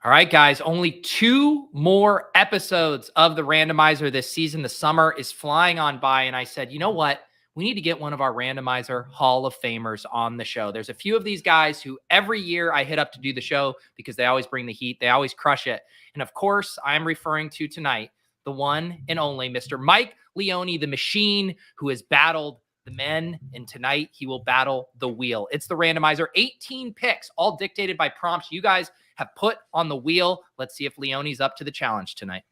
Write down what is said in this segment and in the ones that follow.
All right, guys, only 2 more episodes of the randomizer this season. The summer is flying on by, and I said, you know what? We need to get one of our randomizer Hall of Famers on the show. There's a few of these guys who every year I hit up to do the show because they always bring the heat. They always crush it. And of course, I'm referring to tonight, the one and only Mr. Mike Leone, the machine who has battled the men, and tonight he will battle the wheel. It's the randomizer, 18 picks, all dictated by prompts you guys have put on the wheel. Let's see if Leone's up to the challenge tonight.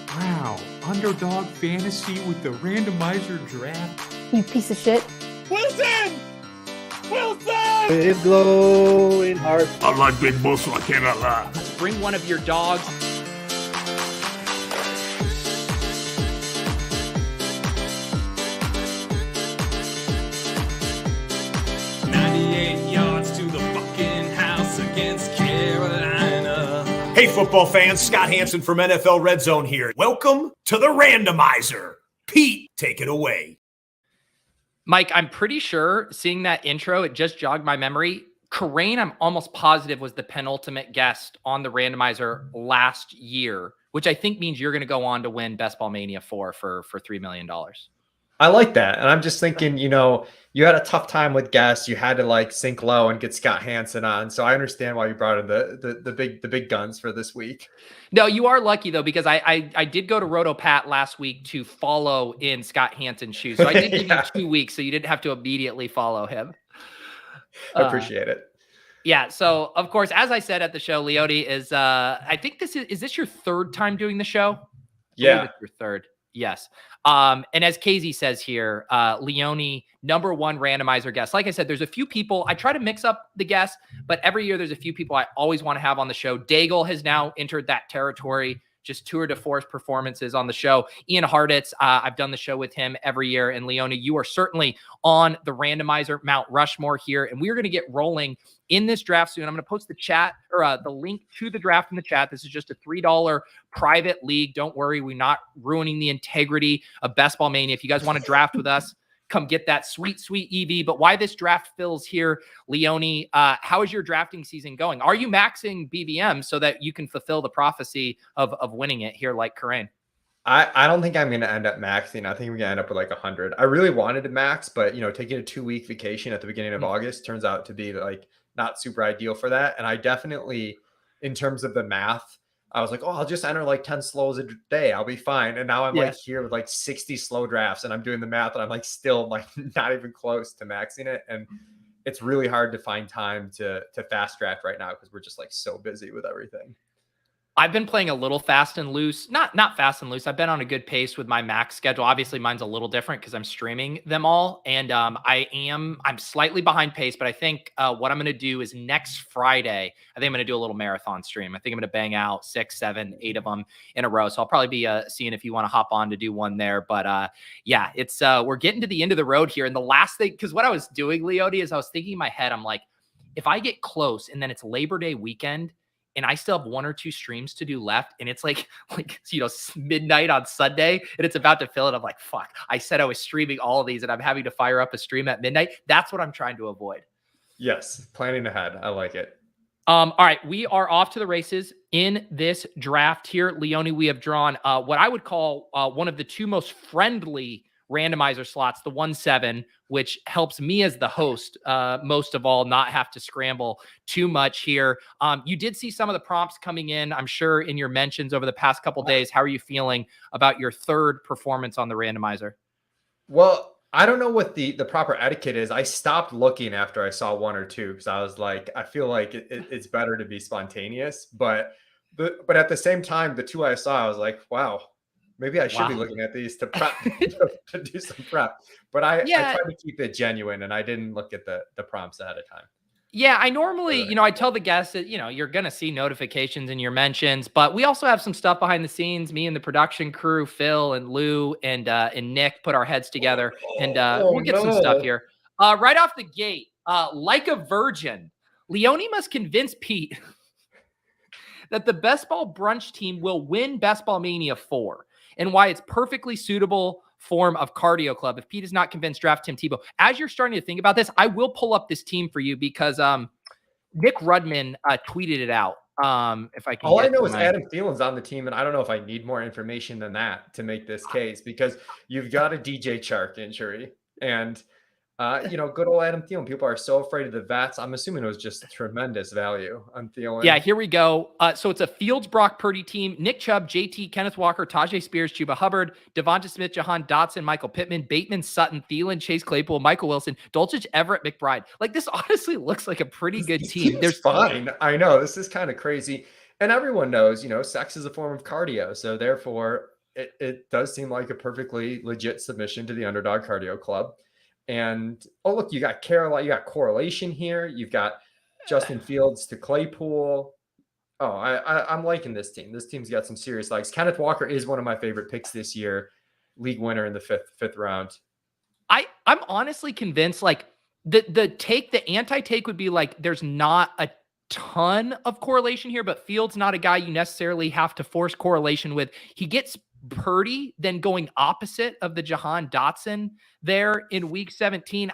Wow, underdog fantasy with the randomizer draft. You piece of shit. Wilson! It's glowing hard. I like big muscle, I cannot lie. Bring one of your dogs. Hey, football fans, Scott Hansen from NFL Red Zone here. Welcome to the randomizer. Pete, take it away. Mike, I'm pretty sure seeing that intro, it just jogged my memory. Corain, I'm almost positive, was the penultimate guest on the randomizer last year, which I think means you're going to go on to win Best Ball Mania 4 for $3 million. I like that. And I'm just thinking, you know, you had a tough time with guests. You had to like sink low and get Scott Hansen on. So I understand why you brought in the big guns for this week. No, you are lucky though, because I did go to RotoPat last week to follow in Scott Hansen's shoes. So I did give you 2 weeks, so you didn't have to immediately follow him. I appreciate it. Yeah. So of course, as I said at the show, Leone is I think this is this your third time doing the show? Yeah. It's your third. Yes. And as Casey says here, Leone, #1 randomizer guest. Like I said, there's a few people. I try to mix up the guests, but every year there's a few people I always want to have on the show. Daigle has now entered that territory. Just tour de force performances on the show. Ian Hartitz, I've done the show with him every year. And Leone, you are certainly on the randomizer Mount Rushmore here. And we're going to get rolling in this draft soon. I'm going to post the chat or the link to the draft in the chat. This is just a $3 private league. Don't worry, we're not ruining the integrity of Best Ball Mania. If you guys want to draft with us, come get that sweet EV. But why this draft fills here, Leone, how is your drafting season going? Are you maxing BBM so that you can fulfill the prophecy of winning it here like Corain? I don't think I'm going to end up maxing. I think we're going to end up with like 100. I really wanted to max, but, you know, taking a 2-week vacation at the beginning of August turns out to be like not super ideal for that. And I definitely, in terms of the math, I was like, oh, I'll just enter like 10 slows a day. I'll be fine. And now I'm like here with like 60 slow drafts and I'm doing the math and I'm like still like not even close to maxing it. And it's really hard to find time to fast draft right now because we're just like so busy with everything. I've been playing a little fast and loose, not fast and loose. I've been on a good pace with my max schedule. Obviously mine's a little different because I'm streaming them all. And I'm slightly behind pace, but I think what I'm going to do is next Friday, I think I'm going to do a little marathon stream. I think I'm going to bang out 6, 7, 8 of them in a row. So I'll probably be seeing if you want to hop on to do one there. But yeah, it's we're getting to the end of the road here. And the last thing, because what I was doing, Leone, is I was thinking in my head, I'm like, if I get close and then it's Labor Day weekend, and I still have 1 or 2 streams to do left, and it's like you know, midnight on Sunday, and it's about to fill it. I'm like, fuck, I said I was streaming all of these, and I'm having to fire up a stream at midnight. That's what I'm trying to avoid. Yes, planning ahead. I like it. All right, we are off to the races in this draft here. Leone, we have drawn what I would call one of the 2 most friendly randomizer slots, the 1-7, which helps me as the host most of all not have to scramble too much here. You did see some of the prompts coming in, I'm sure, in your mentions over the past couple days. How are you feeling about your third performance on the randomizer? Well, I don't know what the proper etiquette is. I stopped looking after I saw 1 or 2 because I was like, I feel like it's better to be spontaneous. But at the same time, the 2 I saw, I was like, wow, maybe I should be looking at these to prep to do some prep. But I tried to keep it genuine, and I didn't look at the prompts ahead of time. Yeah, I normally, you know, I tell the guests that, you know, you're going to see notifications in your mentions, but we also have some stuff behind the scenes. Me and the production crew, Phil and Lou and Nick, put our heads together, and we'll get some stuff here. Right off the gate, like a virgin, Leone must convince Pete that the Best Ball Brunch team will win Best Ball Mania 4 and why it's perfectly suitable form of cardio club. If Pete is not convinced, draft Tim Tebow. As you're starting to think about this, I will pull up this team for you because Nick Rudman tweeted it out. If I can All I get know to is my Adam Thielen's on the team, and I don't know if I need more information than that to make this case because you've got a DJ Chark injury and good old Adam Thielen. People are so afraid of the vets. I'm assuming it was just tremendous value on Thielen. Yeah, here we go. So it's a Fields, Brock Purdy team. Nick Chubb, JT, Kenneth Walker, Tajay Spears, Chuba Hubbard, Devonta Smith, Jahan Dotson, Michael Pittman, Bateman, Sutton, Thielen, Chase Claypool, Michael Wilson, Dulcich, Everett, McBride. Like, this honestly looks like a pretty good team. There's fine. I know this is kind of crazy. And everyone knows, sex is a form of cardio. So therefore, it does seem like a perfectly legit submission to the Underdog Cardio Club. And look, you got Carolina, you got correlation here. You've got Justin Fields to Claypool. Oh, I'm liking this team. This team's got some serious legs. Kenneth Walker is one of my favorite picks this year. League winner in the fifth round. I'm honestly convinced, like, the anti-take would be like, there's not a ton of correlation here, but Fields not a guy you necessarily have to force correlation with. He gets Purdy then going opposite of the Jahan Dotson there in week 17.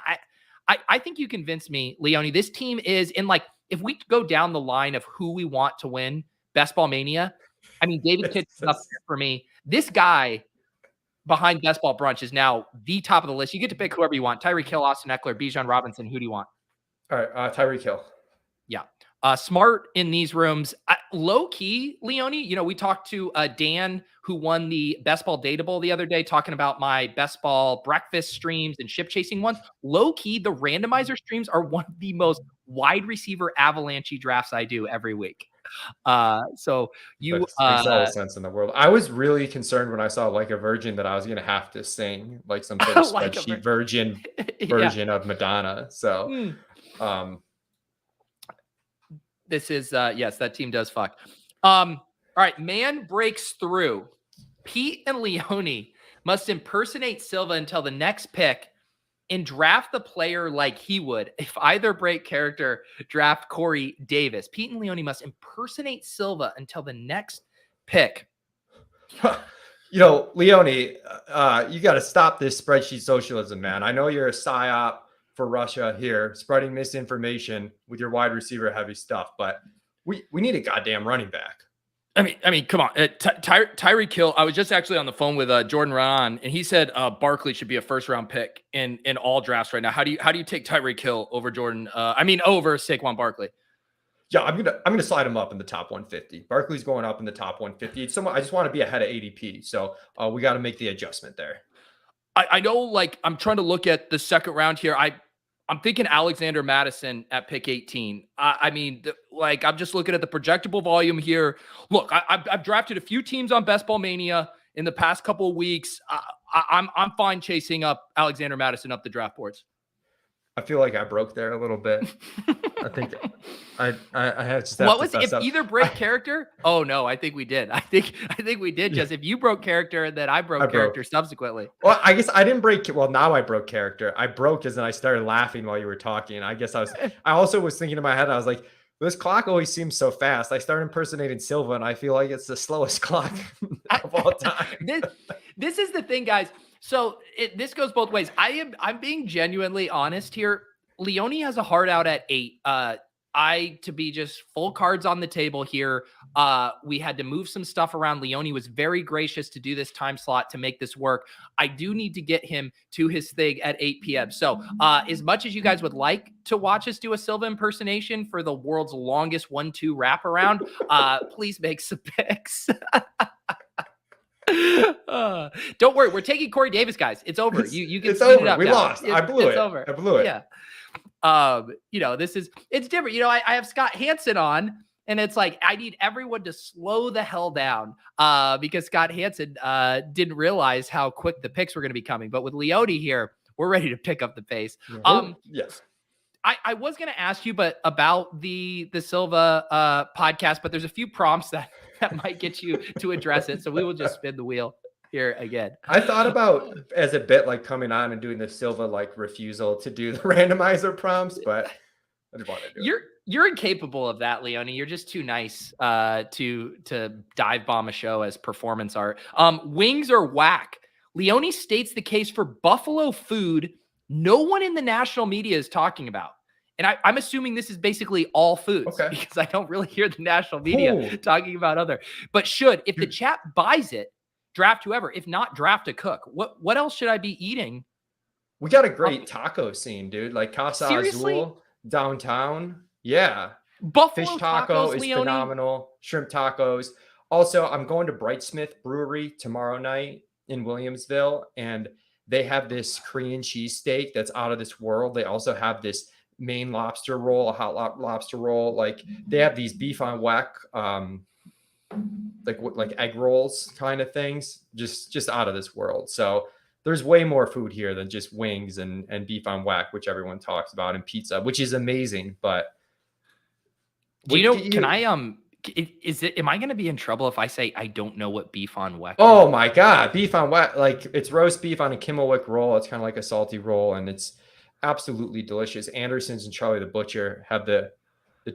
I think you convinced me, Leone. This team is in, like, if we go down the line of who we want to win Best Ball Mania, I mean, David Kitts is up there for me. This guy behind Best Ball Brunch is now the top of the list. You get to pick whoever you want. Tyreek Hill, Austin Eckler, Bijan Robinson. Who do you want? All right, Tyreek Hill. Yeah. Smart in these rooms. Low key, Leone, we talked to Dan, who won the Best Ball Data Bowl the other day, talking about my Best Ball breakfast streams and ship chasing ones. Low key, the randomizer streams are one of the most wide receiver avalanche drafts I do every week. So you makes all the sense in the world. I was really concerned when I saw Like a Virgin that I was going to have to sing like some sort of Like spreadsheet version of Madonna. So, this is yes, that team does fuck. All right, man breaks through. Pete and Leone must impersonate Silva until the next pick and draft the player like he would if either break character draft Corey Davis. Pete and Leone must impersonate Silva until the next pick. Leone, you got to stop this spreadsheet socialism, man. I know you're a psyop for Russia here, spreading misinformation with your wide receiver heavy stuff, but we need a goddamn running back. I mean, come on. Tyreek Hill, I was just actually on the phone with Jordan Ron, and he said Barkley should be a first-round pick in all drafts right now. How do you take Tyreek Hill over Jordan? Over Saquon Barkley? Yeah, I'm gonna slide him up in the top 150. Barkley's going up in the top 150. I just want to be ahead of ADP, so we got to make the adjustment there. I know, like, I'm trying to look at the second round here. I'm thinking Alexander Madison at pick 18. I'm just looking at the projectable volume here. Look, I've drafted a few teams on Best Ball Mania in the past couple of weeks. I'm fine chasing up Alexander Madison up the draft boards. I feel like I broke there a little bit. I think I had to. What was if either break character? Oh no, I think we did. I think we did. Just if you broke character, then I broke character subsequently. Well, I guess I didn't break. Well, now I broke character. I broke as in I started laughing while you were talking. I guess I also was thinking in my head. I was like, this clock always seems so fast. I started impersonating Silva, and I feel like it's the slowest clock of all time. This is the thing, guys. So this goes both ways. I'm being genuinely honest here. Leone has a hard out at 8. To be just full cards on the table here. We had to move some stuff around. Leone was very gracious to do this time slot to make this work. I do need to get him to his thing at 8 p.m. So as much as you guys would like to watch us do a Silva impersonation for the world's longest 1-2 wraparound, please make some picks. Don't worry, we're taking Corey Davis, guys. It's over. You can. It's over. It up we now. lost. I blew it. Over. I blew it. Yeah. It's different. I have Scott Hansen on, and it's like I need everyone to slow the hell down because Scott Hansen didn't realize how quick the picks were going to be coming. But with Leone here, we're ready to pick up the pace. Yes. I was going to ask you, about the Silva podcast, but there's a few prompts that might get you to address it. So we will just spin the wheel here again. I thought about as a bit like coming on and doing the Silva like refusal to do the randomizer prompts, but I just want to do it. You're incapable of that, Leone. You're just too nice to dive bomb a show as performance art. Wings or whack? Leone states the case for buffalo food no one in the national media is talking about. And I'm assuming this is basically all foods Okay. because I don't really hear the national media Cool. talking about other. But if the chat buys it, draft whoever. If not, draft a cook. What else should I be eating? We got a great taco scene, dude. Like Casa Seriously? Azul downtown. Yeah. Buffalo Fish taco tacos, is Leone? phenomenal. Shrimp tacos. Also, I'm going to Brightsmith Brewery tomorrow night in Williamsville, and they have this Korean cheesesteak that's out of this world. They also have this Maine lobster roll, a hot lobster roll. Like they have these beef on weck, like egg rolls kind of things, just out of this world. So there's way more food here than just wings and beef on weck, which everyone talks about, and pizza, which is amazing. But do you know? Can I am I going to be in trouble if I say I don't know what beef on weck is? Oh my god, beef on weck, like it's roast beef on a Kimmelwick roll. It's kind of like a salty roll, and it's absolutely delicious. Anderson's and Charlie the Butcher have the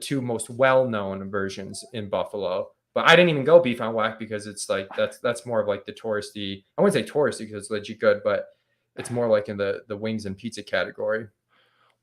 two most well-known versions in Buffalo. But I didn't even go beef on weck because it's like that's more of like the touristy. I wouldn't say touristy because it's legit good, but it's more like in the wings and pizza category.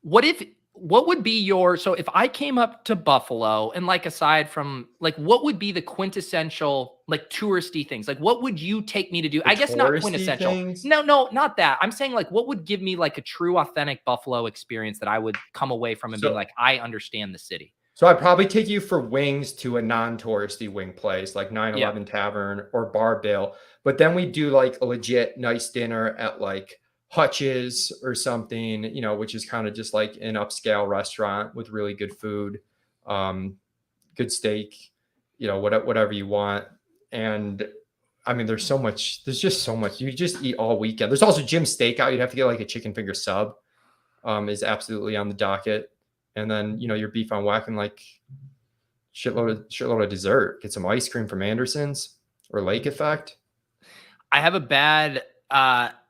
What would be so if I came up to Buffalo and like aside from like what would be the quintessential like touristy things? Like what would you take me to do? I guess not quintessential. Things? No, not that. I'm saying like what would give me like a true authentic Buffalo experience that I would come away from and be like, I understand the city. So I'd probably take you for wings to a non-touristy wing place like 911 Tavern or Bar Bill. But then we do like a legit nice dinner at like Hutch's or something, which is kind of just like an upscale restaurant with really good food, good steak, whatever you want. And I mean, there's just so much. You just eat all weekend. There's also Jim's Steakout. You'd have to get like a chicken finger sub, is absolutely on the docket. And then, your beef on weck and like shitload of dessert. Get some ice cream from Anderson's or Lake Effect. I have a bad,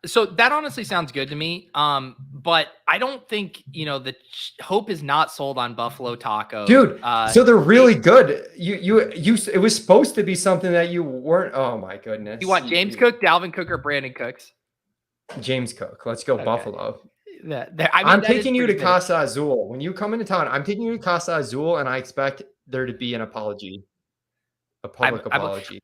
so that honestly sounds good to me. But I don't think, the hope is not sold on Buffalo tacos. Dude, so they're really good. It was supposed to be something that you weren't. Oh my goodness. You want James Cook, Dalvin Cook, or Brandon Cooks? James Cook. Let's go Buffalo. I'm taking you to Casa Azul. When you come into town, I'm taking you to Casa Azul, and I expect there to be an apology, a public apology.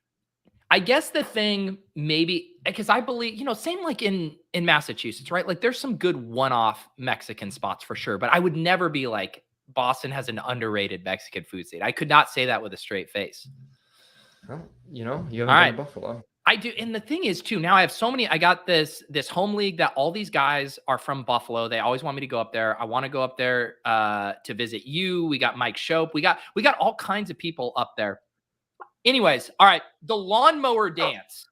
I guess the thing maybe, because I believe, same like in Massachusetts, right? Like there's some good one-off Mexican spots for sure, but I would never be like Boston has an underrated Mexican food scene. I could not say that with a straight face. Well, you haven't been to Buffalo. I do. And the thing is too, now I have so many, I got this home league that all these guys are from Buffalo. They always want me to go up there. I want to go up there to visit you. We got Mike Shope. We got all kinds of people up there. Anyways, all right. The lawnmower dance.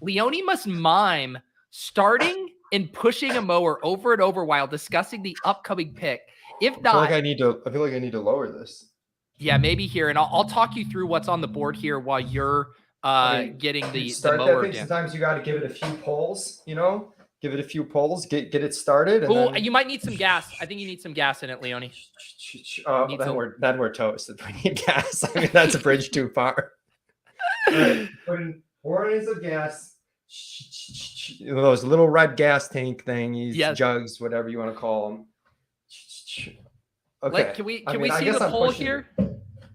Leone must mime starting and pushing a mower over and over while discussing the upcoming pick. If not, I feel like I need to lower this. Yeah, maybe here. And I'll talk you through what's on the board here while you're getting the mower dance. Sometimes you got to give it a few pulls, give it a few pulls, get it started. Oh, you might need some gas. I think you need some gas in it, Leone. Then we're toasted. We need gas. I mean, that's a bridge too far. Right, put in 4 inches of gas. Those little red gas tank thingies, jugs, whatever you want to call them. Okay. Can we see the poll here?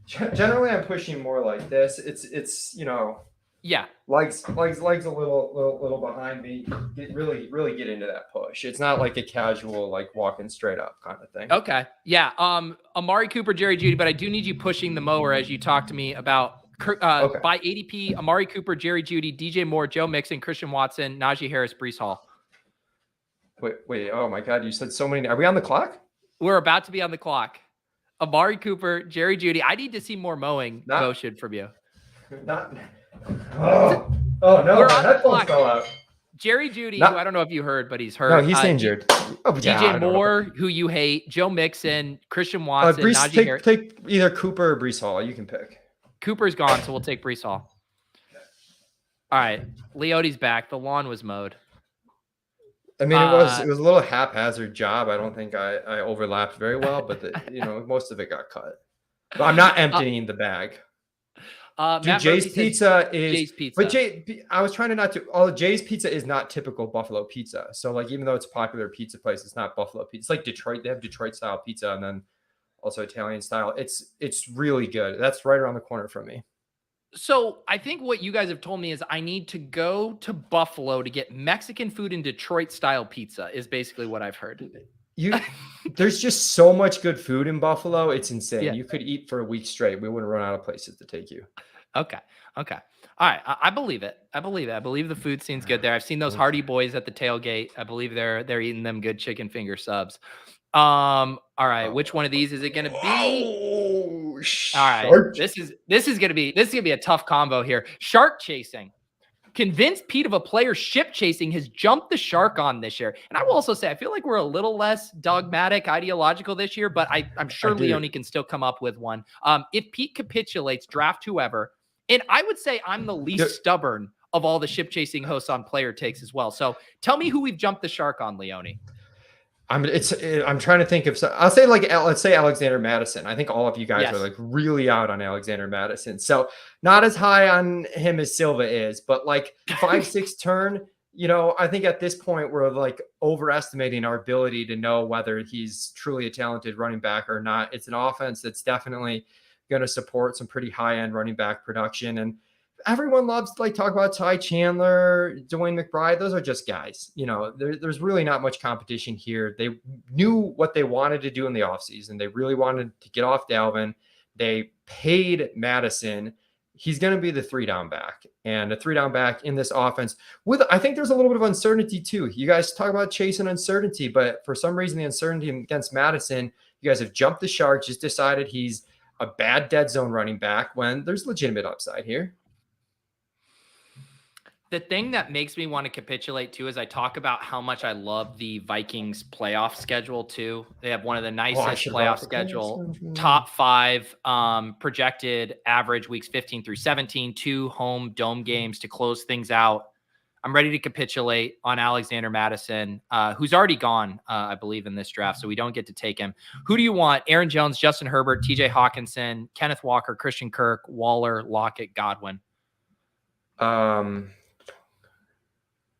Generally, I'm pushing more like this. It's legs a little behind me. Really get into that push. It's not like a casual like walking straight up kind of thing. Okay. Yeah. Amari Cooper, Jerry Jeudy, but I do need you pushing the mower as you talk to me about by ADP, Amari Cooper, Jerry Jeudy, DJ Moore, Joe Mixon, Christian Watson, Najee Harris, Breece Hall. Wait. Oh my God. You said so many. Are we on the clock? We're about to be on the clock. Amari Cooper, Jerry Jeudy. I need to see more motion from you. Oh no. We're on the Headphones fell out. Jerry Jeudy, who I don't know if you heard, but he's hurt. No, he's injured. DJ Moore, who you hate, Joe Mixon, Christian Watson, Najee Harris. Take either Cooper or Breece Hall. You can pick. Cooper's gone, so we'll take Breece Hall. All right. Leone's back. The lawn was mowed. I mean, it was a little haphazard job. I don't think I overlapped very well, but most of it got cut. But I'm not emptying the bag. Jay's Pizza is. Jay's Pizza. But I was trying to not to. Jay's Pizza is not typical Buffalo pizza. So like, even though it's a popular pizza place, it's not Buffalo pizza. It's like Detroit. They have Detroit style pizza, and then also Italian style. It's really good. That's right around the corner from me. So I think what you guys have told me is I need to go to Buffalo to get Mexican food and Detroit style pizza is basically what I've heard. There's just so much good food in Buffalo. It's insane. Yeah. You could eat for a week straight. We wouldn't run out of places to take you. Okay. Okay. All right. I believe it. I believe it. I believe the food scene's good there. I've seen those Hardy boys at the tailgate. I believe they're eating them good chicken finger subs. All right. Which one of these is it going to be? All right. This is going to be a tough combo here. Shark chasing. Convinced Pete of a player ship chasing has jumped the shark on this year. And I will also say, I feel like we're a little less dogmatic, ideological this year, but I'm sure Leone can still come up with one. If Pete capitulates, draft whoever. And I would say I'm the least stubborn of all the ship chasing hosts on player takes as well. So tell me who we've jumped the shark on, Leone. I'm trying to think of I'll say let's say Alexander Madison. I think all of you guys are like really out on Alexander Madison. So not as high on him as Silva is, but like 5-6 turn, I think at this point we're like overestimating our ability to know whether he's truly a talented running back or not. It's an offense that's definitely going to support some pretty high end running back production. And everyone loves to talk about Ty Chandler, Dwayne McBride. Those are just guys. There's really not much competition here. They knew what they wanted to do in the offseason. They really wanted to get off Dalvin. They paid Madison. He's going to be the 3-down back, and a 3-down back in this offense I think there's a little bit of uncertainty too. You guys talk about chasing uncertainty, but for some reason, the uncertainty against Madison, you guys have jumped the shark, just decided he's a bad dead zone running back when there's legitimate upside here. The thing that makes me want to capitulate too is I talk about how much I love the Vikings playoff schedule too. They have one of the nicest playoff schedule, top 5 projected average weeks 15 through 17, 2 home dome games to close things out. I'm ready to capitulate on Alexander Madison, who's already gone, I believe, in this draft, so we don't get to take him. Who do you want? Aaron Jones, Justin Herbert, TJ Hawkinson, Kenneth Walker, Christian Kirk, Waller, Lockett, Godwin.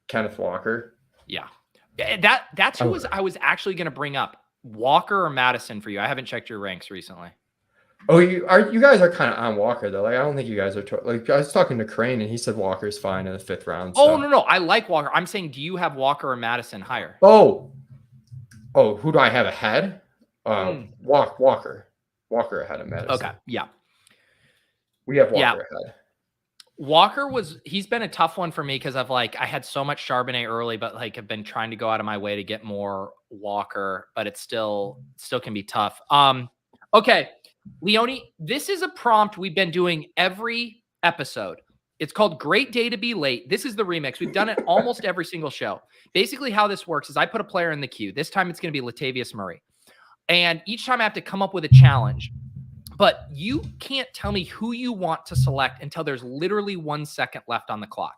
Kenneth Walker. Yeah. That's who I was actually going to bring up. Walker or Madison for you. I haven't checked your ranks recently. Oh, you guys are kind of on Walker though. I don't think you guys are I was talking to Crane and he said Walker's fine in the 5th round. So. Oh, no. I like Walker. I'm saying, do you have Walker or Madison higher? Oh, who do I have ahead? Walker ahead of Madison. Okay. Yeah. We have Walker ahead. Walker he's been a tough one for me because I had so much Charbonnet early, but have been trying to go out of my way to get more Walker, but it still can be tough. Okay. Leone, this is a prompt we've been doing every episode. It's called Great Day to Be Late. This is the remix. We've done it almost every single show. Basically how this works is I put a player in the queue. This time it's going to be Latavius Murray. And each time I have to come up with a challenge. But you can't tell me who you want to select until there's literally 1 second left on the clock.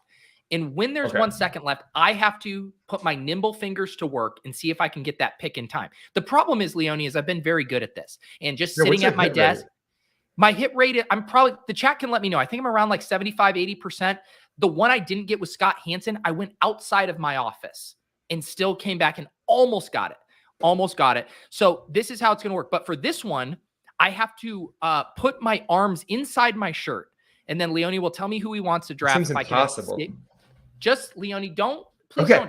And when there's 1 second left, I have to put my nimble fingers to work and see if I can get that pick in time. The problem is, Leone, is I've been very good at this. And just sitting at my desk, my hit rate, the chat can let me know. I think I'm around 75, 80%. The one I didn't get was Scott Hansen. I went outside of my office and still came back and almost got it. So this is how it's going to work. But for this one, I have to put my arms inside my shirt, and then Leone will tell me who he wants to draft. Seems impossible. Just Leone, don't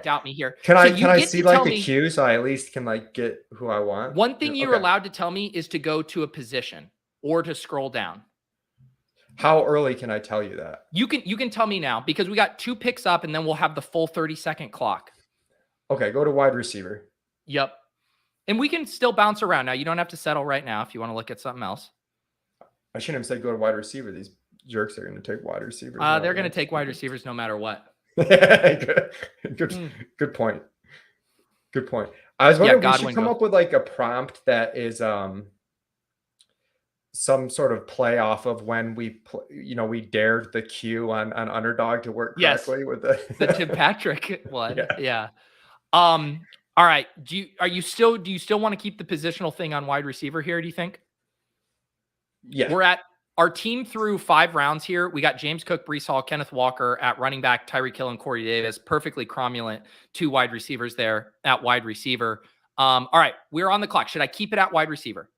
doubt me here. Can I see the cue so I at least can get who I want? One thing you're allowed to tell me is to go to a position or to scroll down. How early can I tell you that? You can tell me now because we got 2 picks up, and then we'll have the full 30-second clock. Okay, go to wide receiver. Yep. And we can still bounce around. Now, you don't have to settle right now if you want to look at something else. I shouldn't have said go to wide receiver. These jerks are going to take wide receivers. They're going to take wide receivers no matter what. Good point. I was wondering if we should come up with a prompt that is some sort of play off of when we we dared the queue on underdog to work correctly with the Tim Patrick one. Yeah. All right. Do you still want to keep the positional thing on wide receiver here, do you think? Yeah. We're at our team through 5 rounds here. We got James Cook, Breece Hall, Kenneth Walker at running back, Tyreek Hill, and Corey Davis. Perfectly cromulent 2 wide receivers there at wide receiver. All right. We're on the clock. Should I keep it at wide receiver?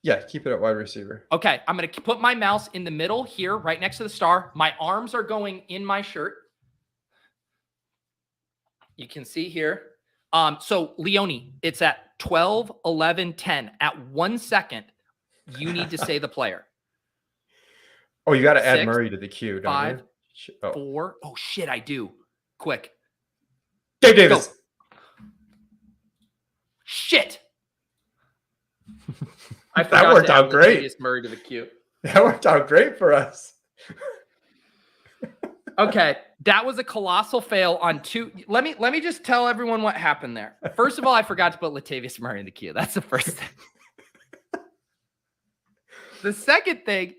Yeah, keep it at wide receiver. Okay, I'm going to put my mouse in the middle here, right next to the star. My arms are going in my shirt. You can see here. So Leone, it's at 12, 11, 10. At 1 second, you need to say the player. Oh, you got to add 6, Murray to the queue, don't 5, you? Oh. 4. Oh, shit, I do. Quick. Gabe Davis. Go. Shit. That worked out great. Latavius Murray to the queue. That worked out great for us. Okay, that was a colossal fail on 2. Let me just tell everyone what happened there. First of all, I forgot to put Latavius Murray in the queue. That's the first thing. The second thing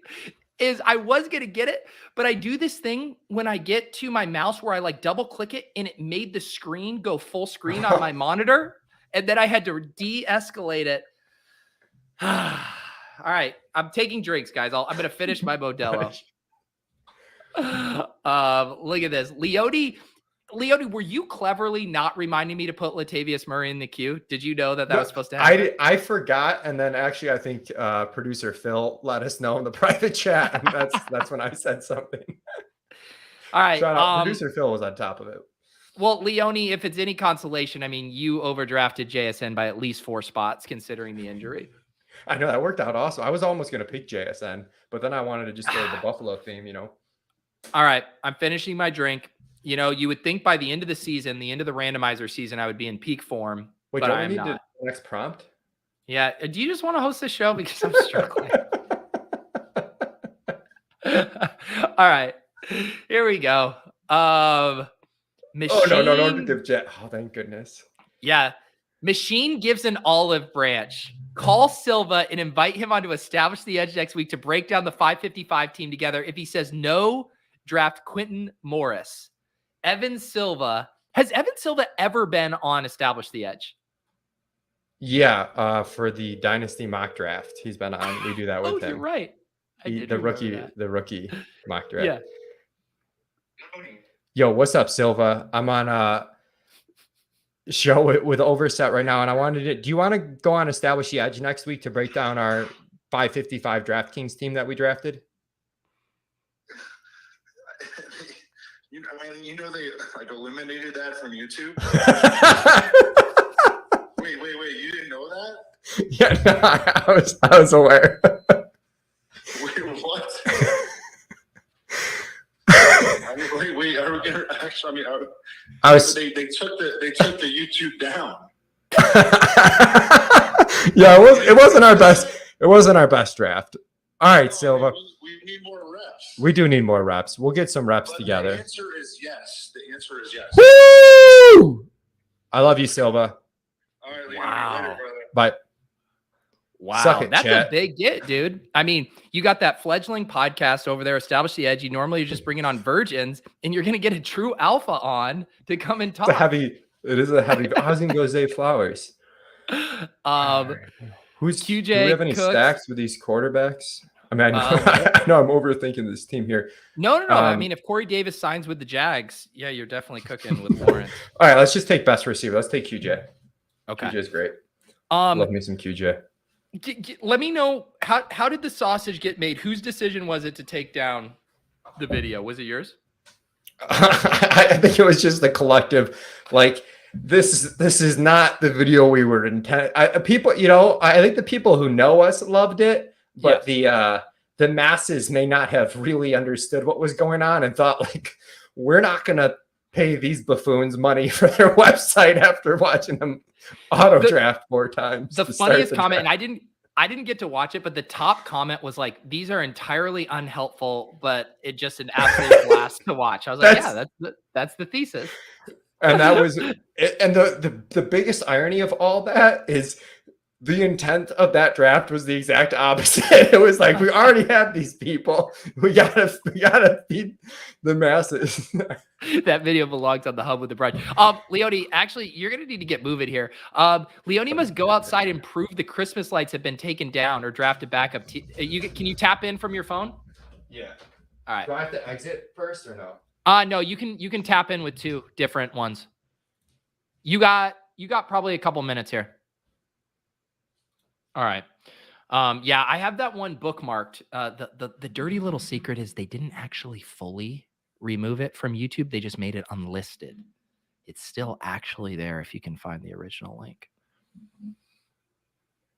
is I was going to get it, but I do this thing when I get to my mouse where I like double click it and it made the screen go full screen on my monitor. And then I had to de-escalate it. All right. I'm taking drinks, guys. I'm going to finish my Modelo. Look at this. Leone, were you cleverly not reminding me to put Latavius Murray in the queue? Did you know that was supposed to happen? I forgot, and then actually I think producer Phil let us know in the private chat, and that's when I said something. All right. Shout out. Producer Phil was on top of it. Well, Leone, if it's any consolation, I mean, you overdrafted JSN by at least 4 spots considering the injury. I know that worked out awesome. I was almost going to pick JSN, but then I wanted to just go with the Buffalo theme, All right. I'm finishing my drink. You would think by the end of the season, the end of the randomizer season, I would be in peak form. Wait, but don't I we am need not. the next prompt? Yeah. Do you just want to host this show? Because I'm struggling. All right. Here we go. Machine. Oh, no, don't give Jet. Oh, thank goodness. Yeah. Machine gives an olive branch. Call Silva and invite him on to establish the edge next week to break down the 555 team together. If he says no, draft Quentin Morris. Silva. Has Evan Silva ever been on Establish the Edge? Yeah, for the Dynasty mock draft. He's been on. We do that with him. You're right. The rookie mock draft. Yeah. Yo, what's up, Silva? I'm on a show with Overzet right now, and I wanted to. Do you want to go on Establish the Edge next week to break down our 555 DraftKings team that we drafted? They like eliminated that from YouTube. wait, you didn't know that? Yeah, no, I was aware. Wait, what? wait, are we gonna actually? I was. They took the YouTube down. Yeah, it wasn't our best. It wasn't our best draft. All right, Silva. We need more reps. We do need more reps. We'll get some reps together. The answer is yes. Woo! I love you, Silva. All right, wow. Later, brother. Bye. Wow, Suck it, that's chat. a big get, dude. I mean, you got that fledgling podcast over there, Establish the Edge. You normally just bringing on virgins, and you're going to get a true alpha on to come and talk. It is a heavy. How's go Zay Flowers? Who's QJ? Do we have any Cooks? stacks with these quarterbacks? I mean, I know I'm overthinking this team here. No. I mean, if Corey Davis signs with the Jags, yeah, you're definitely cooking with Lawrence. All right, let's just take best receiver. Let's take QJ. Okay. QJ's great. Love me some QJ. Let me know how did the sausage get made? Whose decision was it to take down the video? Was it yours? I think it was just the collective. Like this is not the video we were intended. People, I think the people who know us loved it, but yes. The masses may not have really understood what was going on and thought like we're not gonna pay these buffoons money for their website after watching them auto draft 4 times. The funniest comment, and I didn't get to watch it, but the top comment was like, "These are entirely unhelpful, but it's just an absolute blast to watch." I was like, that's the thesis. And that was, and the biggest irony of all that is the intent of that draft was the exact opposite. It was like, we already have these people. We gotta feed the masses. That video belongs on the hub with the brunch. Leone, actually, you're gonna need to get moving here. Leone must go outside and prove the Christmas lights have been taken down or drafted back up. Can you tap in from your phone? Yeah. All right. Do I have to exit first or no? No, you can tap in with 2 different ones. You got probably a couple minutes here. All right. Yeah, I have that one bookmarked. The dirty little secret is they didn't actually fully remove it from YouTube. They just made it unlisted. It's still actually there if you can find the original link.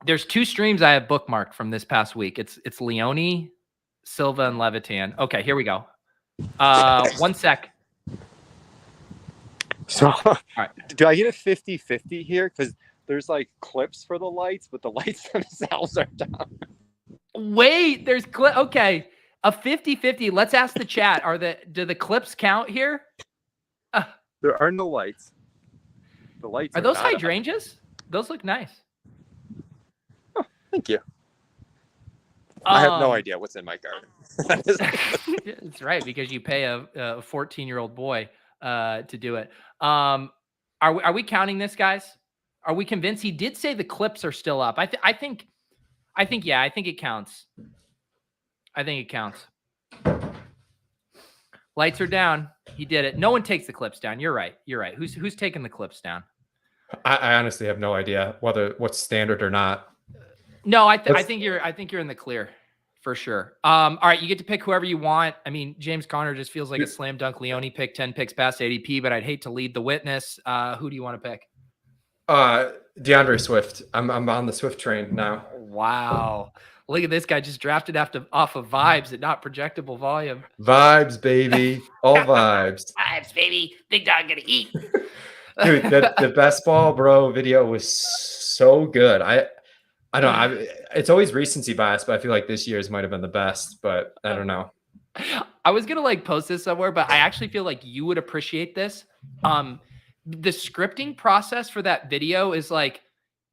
There's 2 streams I have bookmarked from this past week. It's Leone, Silva, and Levitan. Okay, here we go. 1 sec. So, right. Do I get a 50-50 here? Because there's like clips for the lights, but the lights themselves are down. Wait, there's okay. A 50-50. Let's ask the chat. Do the clips count here? There are no lights. The lights are those not hydrangeas? Those look nice. Oh, thank you. I have no idea what's in my garden. That's right, because you pay a 14-year-old boy to do it. Are we counting this, guys? Are we convinced? He did say the clips are still up. I think it counts. I think it counts. Lights are down. He did it. No one takes the clips down. You're right. Who's taking the clips down? I honestly have no idea what's standard or not. No, I think you're in the clear for sure. All right, you get to pick whoever you want. I mean, James Conner just feels like a slam dunk. Leone picked 10 picks past ADP, but I'd hate to lead the witness. Who do you want to pick? DeAndre Swift. I'm on the Swift train now. Wow. Look at this guy just drafted off of vibes and not projectable volume. Vibes, baby. All vibes. Vibes, baby. Big dog gonna eat. Dude, the best ball, bro video was so good. I don't know. It's always recency bias, but I feel like this year's might have been the best, but I don't know. I was going to post this somewhere, but I actually feel like you would appreciate this. The scripting process for that video is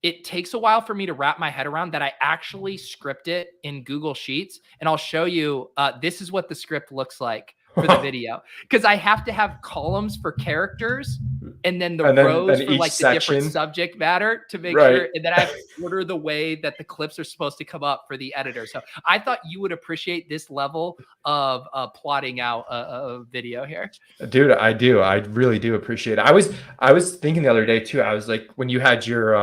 it takes a while for me to wrap my head around that. I actually script it in Google Sheets, and I'll show you, this is what the script looks like for the video. Because I have to have columns for characters and then rows for the different subject matter to make sure. And then I have to order the way that the clips are supposed to come up for the editor. So I thought you would appreciate this level of plotting out a video here. Dude, I do. I really do appreciate it. I was thinking the other day too. I was like, when you had your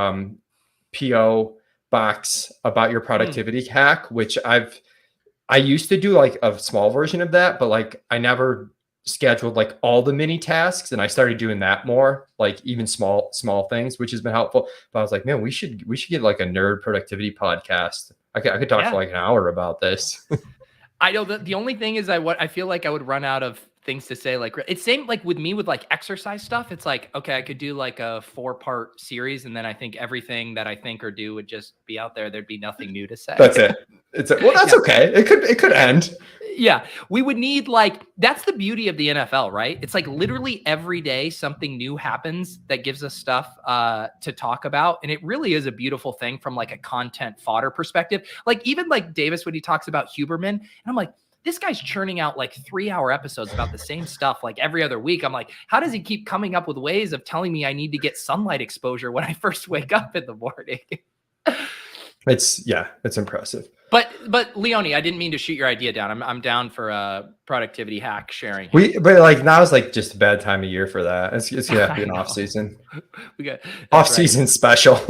PO box about your productivity hack, which I used to do a small version of that, but I never scheduled all the mini tasks, and I started doing that more, even small things, which has been helpful. But I was like, man, we should get a nerd productivity podcast. I could talk for an hour about this. I know the only thing is I feel like I would run out of things to say. It's same with me with exercise stuff. It's okay, I could do a 4-part series, and then I think everything that I think or do would just be out there. There'd be nothing new to say. That's it. Well, that's okay. It could end. Yeah, we would need that's the beauty of the NFL, right? It's literally every day something new happens that gives us stuff to talk about, and it really is a beautiful thing from a content fodder perspective. Even Davis when he talks about Huberman, and I'm like, this guy's churning out 3-hour episodes about the same stuff every other week. I'm like, how does he keep coming up with ways of telling me I need to get sunlight exposure when I first wake up in the morning? It's impressive. But Leone, I didn't mean to shoot your idea down. I'm down for a productivity hack sharing. But now is just a bad time of year for that. It's gonna be an off season. We got off season special.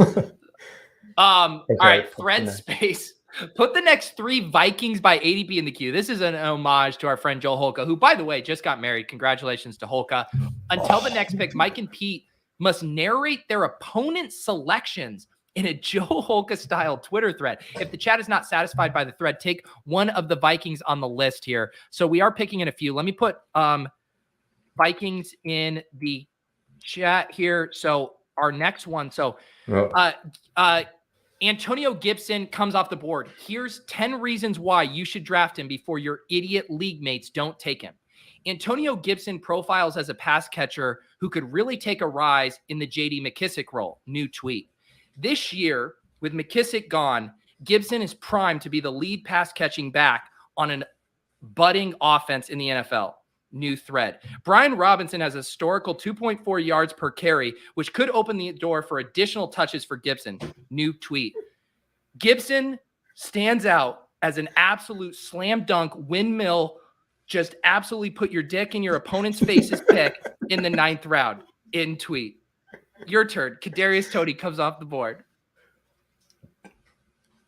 All right, thread space. Put the next 3 Vikings by ADP in the queue. This is an homage to our friend Joel Holka, who, by the way, just got married. Congratulations to Holka. Until the next pick, Mike and Pete must narrate their opponent's selections in a Joe Holka-style Twitter thread. If the chat is not satisfied by the thread, take one of the Vikings on the list here. So we are picking in a few. Let me put Vikings in the chat here. So our next one. So Antonio Gibson comes off the board. Here's 10 reasons why you should draft him before your idiot league mates don't take him. Antonio Gibson profiles as a pass catcher who could really take a rise in the J.D. McKissic role. New tweet. This year, with McKissic gone, Gibson is primed to be the lead pass-catching back on an budding offense in the NFL. New thread. Brian Robinson has a historical 2.4 yards per carry, which could open the door for additional touches for Gibson. New tweet. Gibson stands out as an absolute slam dunk windmill. Just absolutely put your dick in your opponent's face's pick in the 9th round. In tweet. Your turn. Kadarius Toney comes off the board.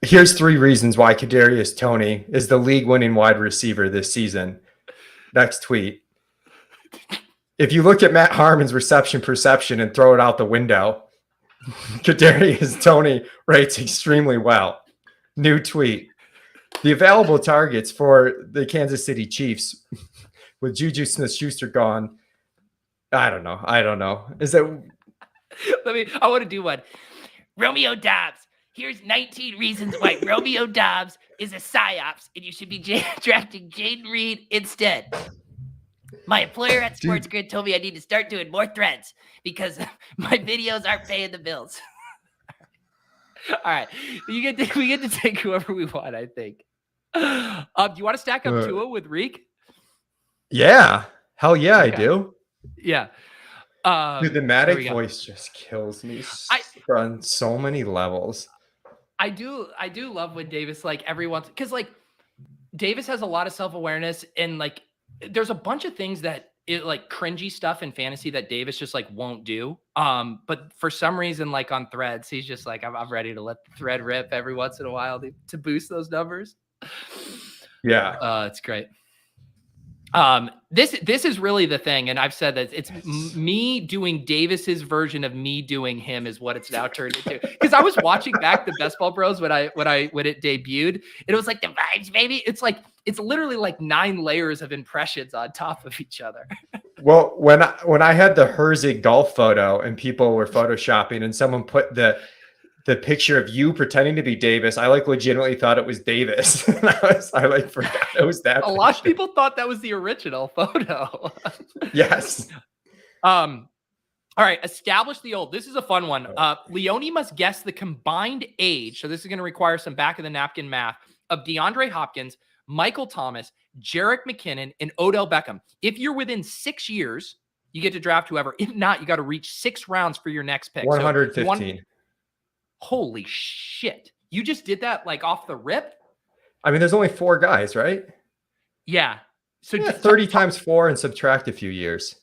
Here's 3 reasons why Kadarius Toney is the league-winning wide receiver this season. Next tweet. If you look at Matt Harmon's reception perception and throw it out the window, Kadarius Toney rates extremely well. New tweet. The available targets for the Kansas City Chiefs with Juju Smith-Schuster gone. I don't know. Is that? I want to do one. Romeo Dobbs. Here's 19 reasons why Romeo Dobbs is a psyops and you should be drafting Jaden Reed instead. My employer at Sports Grid told me I need to start doing more threads because my videos aren't paying the bills. All right. We get to take whoever we want, I think. Do you want to stack up Tua with Reek? Yeah. Hell yeah, Okay. I do. Yeah. Dude, the Matic voice just kills me on so many levels. I do love when Davis, like, every once, because, like, Davis has a lot of self-awareness, and, like, there's a bunch of things that like cringy stuff in fantasy that Davis just like won't do. But for some reason, like on threads, he's just like, I'm ready to let the thread rip every once in a while to boost those numbers. Yeah. It's great. This is really the thing, and I've said that it's me doing Davis's version of me doing him is what it's now turned into. Because I was watching back the Best Ball Bros when it debuted, and it was like the vibes, baby. It's literally like 9 layers of impressions on top of each other. Well, when I had the Herzig golf photo and people were photoshopping, and someone put the picture of you pretending to be Davis, I like legitimately thought it was Davis. I like forgot it was that. A lot of people thought that was the original photo. Yes. All right. Establish the old. This is a fun one. Leone must guess the combined age. So this is going to require some back of the napkin math of DeAndre Hopkins, Michael Thomas, Jerick McKinnon, and Odell Beckham. If you're within 6 years, you get to draft whoever. If not, you got to reach 6 rounds for your next pick. 115. Holy shit. You just did that like off the rip? I mean, there's only 4 guys, right? Yeah. So yeah, 30 times 4 and subtract a few years.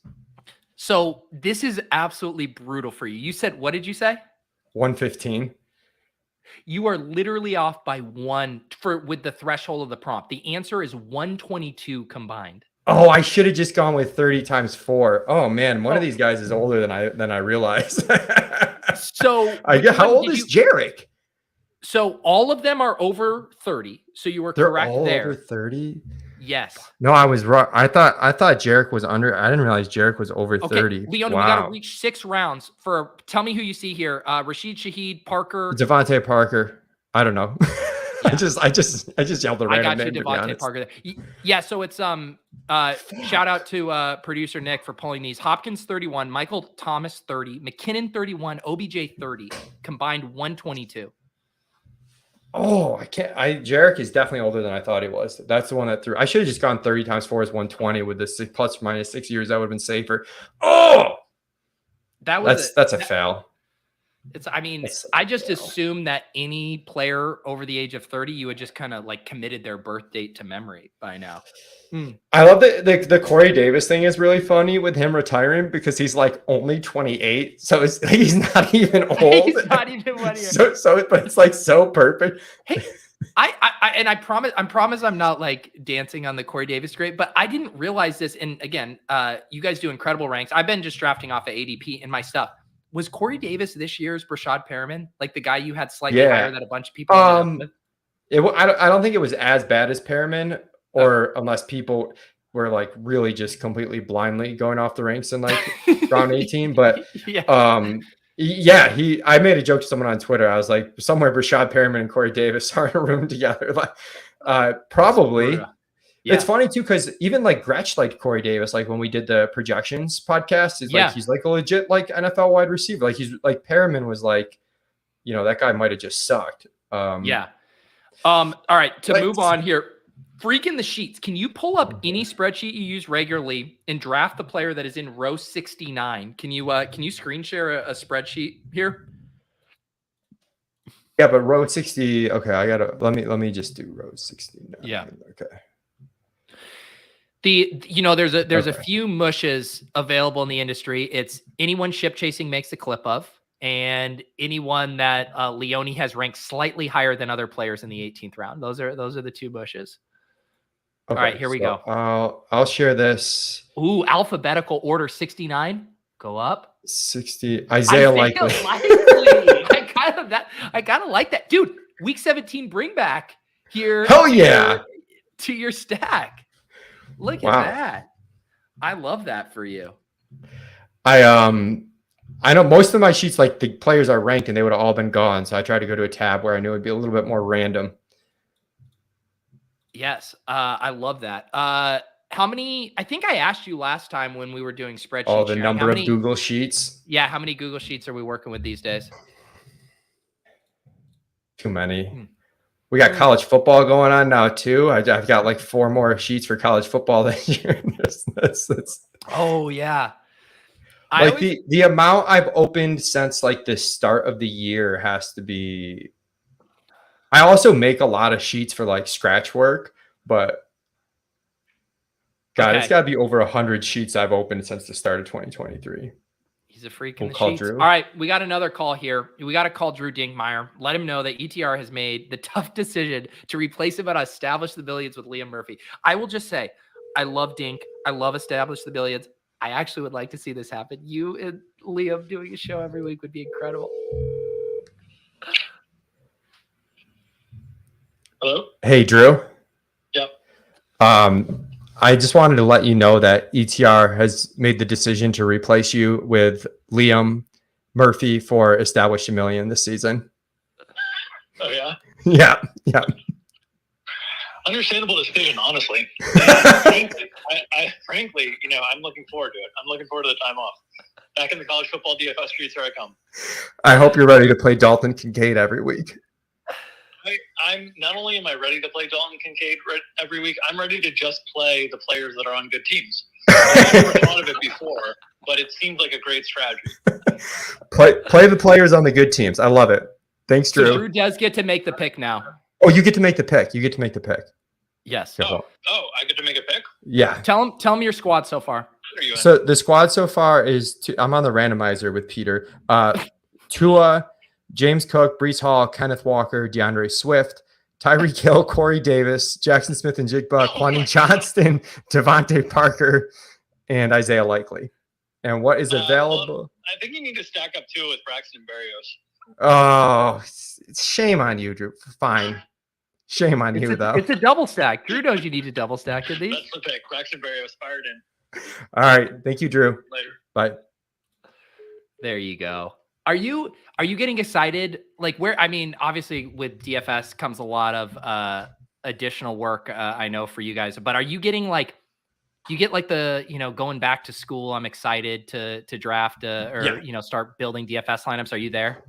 So this is absolutely brutal for you. You said, what did you say? 115. You are literally off by 1 with the threshold of the prompt. The answer is 122 combined. Oh, I should have just gone with 30 times 4. Oh man, one of these guys is older than I realized. So how old is Jerick? So all of them are over 30. So you were correct all there. Over 30? Yes. No, I was wrong. I thought Jerick was under. I didn't realize Jerick was over 30. Leone, wow. We got to reach 6 rounds for. Tell me who you see here. Rashid Shaheed, Parker, Devontae Parker. I don't know. Yeah. I just yelled the random name. I got you, Devontae Parker. Yeah. So it's shout out to producer Nick for pulling these. Hopkins 31, Michael Thomas 30, McKinnon 31, OBJ 30, combined 122. Oh, I can't. Jerick is definitely older than I thought he was. That's the one that threw. I should have just gone 30 times 4 is 120 with the plus or minus 6 years. That would have been safer. Oh, that's a fail. I just assumed that any player over the age of 30, you had just kind of like committed their birth date to memory by now. I love the Corey Davis thing is really funny with him retiring because he's like only 28. So he's not even old. He's not even 1 year. But it's like so perfect. Hey, I promise I'm not like dancing on the Corey Davis grade, but I didn't realize this. And again, you guys do incredible ranks. I've been just drafting off of ADP in my stuff. Was Corey Davis this year's Brashad Perriman, like the guy you had slightly higher that a bunch of people? I don't think it was as bad as Perriman, or unless people were like really just completely blindly going off the ranks in like round 18. But I made a joke to someone on Twitter. I was like, somewhere Brashad Perriman and Corey Davis are in a room together. Like, probably. Yeah. It's funny too, because even like Gretsch liked Corey Davis. Like when we did the projections podcast, he's like a legit like NFL wide receiver. Like he's like Perriman was like, that guy might have just sucked. All right, to move on here. Freaking the sheets. Can you pull up any spreadsheet you use regularly and draft the player that is in row 69? Can you screen share a spreadsheet here? Yeah, but row 60. Okay, let me just do row 69. Yeah. Okay. There's a few mushes available in the industry. It's anyone ship chasing makes a clip of. and anyone that Leone has ranked slightly higher than other players in the 18th round. Those are the two bushes. Okay, All right, here we go. I'll share this. Ooh, alphabetical order 69. Go up. 60. Isaiah Likely. I kind of like that. Dude, week 17 bring back here. Hell yeah. To your stack. Look at that. I love that for you. I know most of my sheets, like the players are ranked and they would have all been gone. So I tried to go to a tab where I knew it'd be a little bit more random. Yes. I love that. How many, I think I asked you last time when we were doing spreadsheets. Oh, the number of Google Sheets. Yeah. How many Google Sheets are we working with these days? Too many. We got college football going on now too. I've got like 4 more sheets for college football this year. Oh yeah. Like the amount I've opened since like the start of the year has to be. I also make a lot of sheets for like scratch work, but God, it's got to be over 100 sheets I've opened since the start of 2023. He's a freak in the sheets. Drew. All right, we got another call here. We got to call Drew Dinkmeyer. Let him know that ETR has made the tough decision to replace him and establish the billions with Liam Murphy. I will just say, I love Dink. I love establish the billions. I actually would like to see this happen. You and Liam doing a show every week would be incredible. Hello? Hey, Drew. Yep. I just wanted to let you know that ETR has made the decision to replace you with Liam Murphy for Establish a Million this season. Oh, yeah? Yeah. Understandable decision, honestly. Frankly, I'm looking forward to it. I'm looking forward to the time off. Back in the college football DFS streets, here I come. I hope you're ready to play Dalton Kincaid every week. I'm not only am I ready to play Dalton Kincaid every week, I'm ready to just play the players that are on good teams. I've never thought of it before, but it seems like a great strategy. Play the players on the good teams. I love it. Thanks, Drew. So Drew does get to make the pick now. Oh, you get to make the pick. Yes. Oh, I get to make a pick? Yeah. Tell him your squad so far. So the squad so far is I'm on the randomizer with Peter. Tua, James Cook, Breece Hall, Kenneth Walker, DeAndre Swift, Tyreek Hill, Corey Davis, Jackson Smith and Jigba, Kwani Johnston, Devontae Parker, and Isaiah Likely. And what is available? Well, I think you need to stack up Tua with Braxton Berrios. Oh, shame on you, Drew. Fine. Shame on you, though. It's a double stack. Drew knows you need to double stack at these. That's the pick. Braxton Berrios fired in. All right. Thank you, Drew. Later. Bye. There you go. Are you getting excited? Like obviously with DFS comes a lot of additional work. I know for you guys, but are you getting you get the, going back to school? I'm excited to draft start building DFS lineups. Are you there?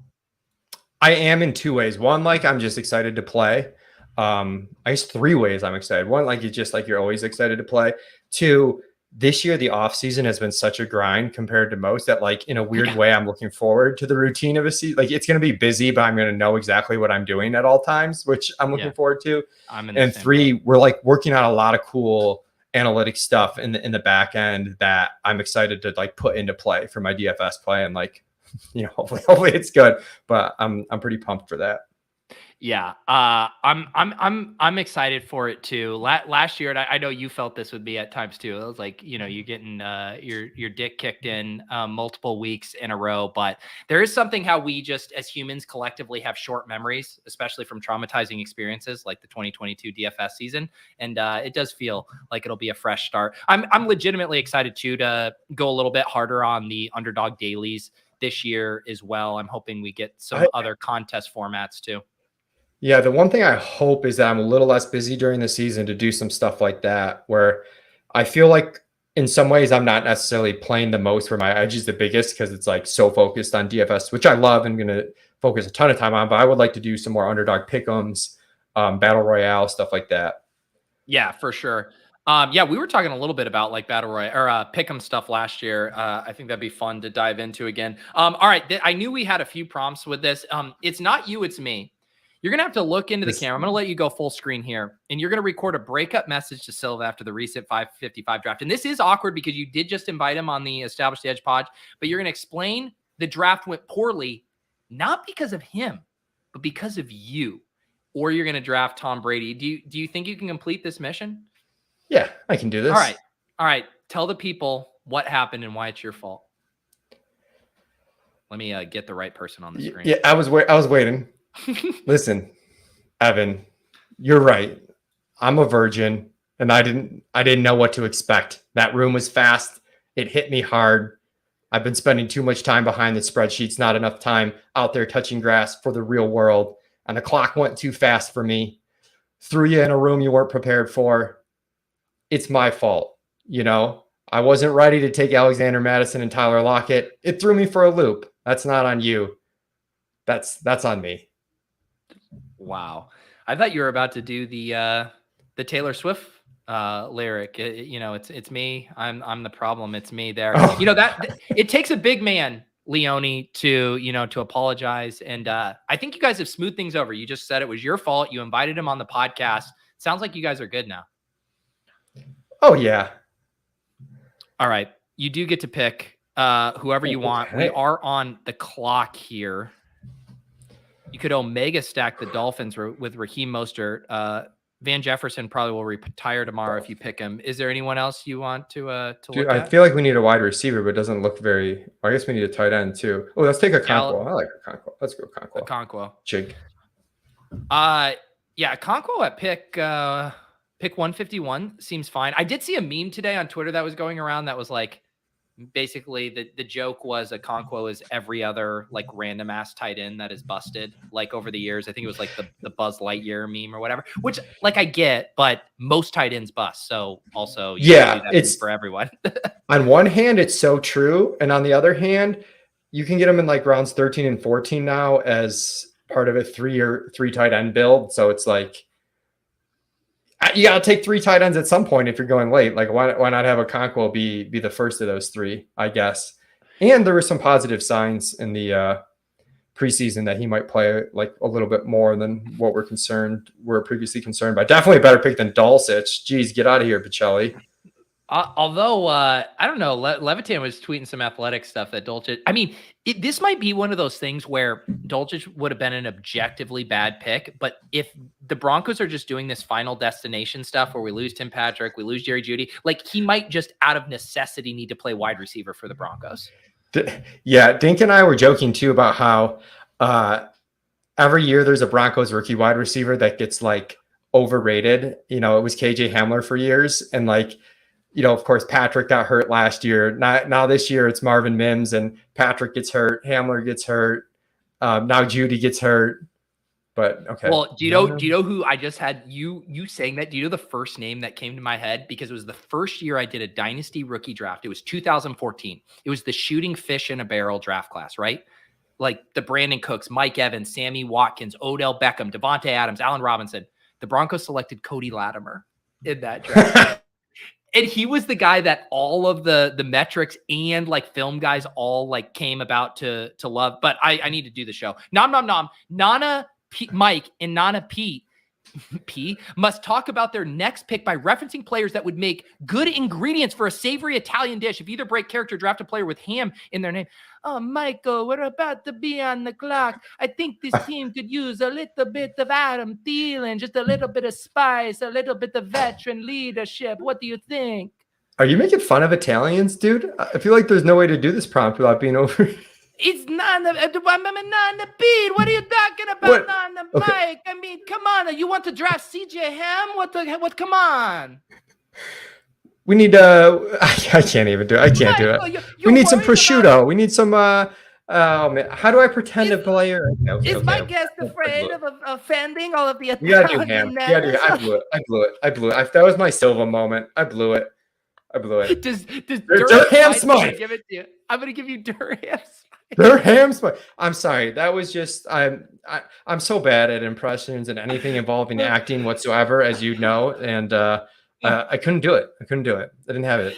I am in 2 ways. One, I'm just excited to play. I guess 3 ways I'm excited. One, it's just you're always excited to play. 2, this year, the off season has been such a grind compared to most that in a weird way, I'm looking forward to the routine of a season. It's going to be busy, but I'm going to know exactly what I'm doing at all times, which I'm looking forward to. And 3, we're working on a lot of cool analytic stuff in the back end that I'm excited to put into play for my DFS play. And hopefully it's good, but I'm pretty pumped for that. Yeah. I'm excited for it too. Last year, and I know you felt this would be at times too. It was you're getting your dick kicked in multiple weeks in a row, but there is something how we just as humans collectively have short memories, especially from traumatizing experiences like the 2022 DFS season. And it does feel like it'll be a fresh start. I'm legitimately excited too to go a little bit harder on the underdog dailies this year as well. I'm hoping we get some other contest formats too. Yeah, the one thing I hope is that I'm a little less busy during the season to do some stuff like that, where I feel like in some ways I'm not necessarily playing the most where my edge is the biggest because it's so focused on DFS, which I love and going to focus a ton of time on, but I would like to do some more underdog pick'ems, battle royale, stuff like that. Yeah, for sure. We were talking a little bit about battle royale or pick'em stuff last year. I think that'd be fun to dive into again. All right. I knew we had a few prompts with this. It's not you, it's me. You're going to have to look into the camera. I'm going to let you go full screen here. And you're going to record a breakup message to Silva after the recent 555 draft. And this is awkward because you did just invite him on the Establish the Edge pod. But you're going to explain the draft went poorly, not because of him, but because of you. Or you're going to draft Tom Brady. Do you think you can complete this mission? Yeah, I can do this. All right. Tell the people what happened and why it's your fault. Let me get the right person on the screen. Yeah, I was waiting. Listen, Evan, you're right. I'm a virgin, and I didn't know what to expect. That room was fast. It hit me hard. I've been spending too much time behind the spreadsheets, not enough time out there touching grass for the real world. And the clock went too fast for me. Threw you in a room you weren't prepared for. It's my fault. You know, I wasn't ready to take Alexander Madison and Tyler Lockett. It threw me for a loop. That's not on you. That's on me. Wow. I thought you were about to do the Taylor Swift lyric. It's me. I'm the problem. It's me there. Oh. That it takes a big man, Leone, to apologize. And I think you guys have smoothed things over. You just said it was your fault. You invited him on the podcast. Sounds like you guys are good now. Oh yeah. All right. You do get to pick whoever you want. Okay. We are on the clock here. You could Omega stack the Dolphins with Raheem Mostert. Van Jefferson probably will retire tomorrow if you pick him. Is there anyone else you want to Dude, look I at? feel like we need a wide receiver, but it doesn't look very. I guess we need a tight end too. Oh, let's take a Conquo. I like a Conquo. Let's go Conquo. Conquo. Jig. Yeah, Conquo at pick 151 seems fine. I did see a meme today on Twitter that was going around that was like, basically the joke was a Conquo is every other like random ass tight end that is busted like over the years. I think it was like the Buzz Lightyear meme or whatever, which like I get, but most tight ends bust. So also, it's for everyone. On one hand, it's so true. And on the other hand, you can get them in like rounds 13 and 14 now as part of a three tight end build. So it's like, you got to take 3 tight ends at some point if you're going late. Like, why not have a Conquo be the first of those 3, I guess. And there were some positive signs in the preseason that he might play like a little bit more than what we're previously concerned by. Definitely a better pick than Dulcich. Jeez, get out of here, Pacelli. Although, I don't know, Levitan was tweeting some athletic stuff that Dulcich, I mean, this might be one of those things where Dulcich would have been an objectively bad pick, but if the Broncos are just doing this final destination stuff where we lose Tim Patrick, we lose Jerry Jeudy, like he might just out of necessity need to play wide receiver for the Broncos. Yeah, Dink and I were joking too about how every year there's a Broncos rookie wide receiver that gets like overrated. You know, it was KJ Hamler for years, and like, you know, of course, Patrick got hurt last year. Now this year it's Marvin Mims, and Patrick gets hurt. Hamler gets hurt. Now Jeudy gets hurt. But okay. Well, do you know who I just had you saying that? Do you know the first name that came to my head? Because it was the first year I did a dynasty rookie draft. It was 2014. It was the shooting fish in a barrel draft class, right? Like the Brandon Cooks, Mike Evans, Sammy Watkins, Odell Beckham, Devontae Adams, Allen Robinson. The Broncos selected Cody Latimer in that draft. And he was the guy that all of the metrics and like film guys all like came about to love. But I need to do the show. Nana Mike and Nana P must talk about their next pick by referencing players that would make good ingredients for a savory Italian dish. If either break character, draft a player with ham in their name. Oh, Michael, we're about to be on the clock. I think this team could use a little bit of Adam Thielen, just a little bit of spice, a little bit of veteran leadership. What do you think? Are you making fun of Italians, dude? I feel like there's no way to do this prompt without being over. It's Nana Pete. What are you talking about, Nana Mike? I mean, come on. You want to draft CJ Ham? What? Come on. We need I can't even do it. I can't do it. We need some prosciutto. We need some oh man. How do I pretend a player? Is my guest afraid of offending all of the Italian? You gotta do ham. Yeah, I blew it. That was my Silva moment. I blew it. Does Durham Smite give it to you? I'm gonna give you Durham Smite. Durham Smite. I'm sorry. That was just I'm so bad at impressions and anything involving acting whatsoever, as you know, and I couldn't do it. I didn't have it.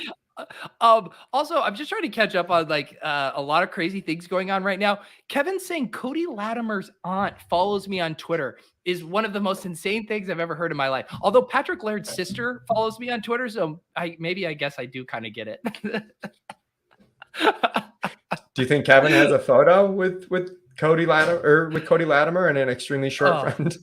Also, I'm just trying to catch up on like a lot of crazy things going on right now. Kevin's saying Cody Latimer's aunt follows me on Twitter is one of the most insane things I've ever heard in my life. Although Patrick Laird's sister follows me on Twitter, so I guess I do kind of get it. Do you think Kevin has a photo with Cody Latimer or with Cody Latimer and an extremely short friend?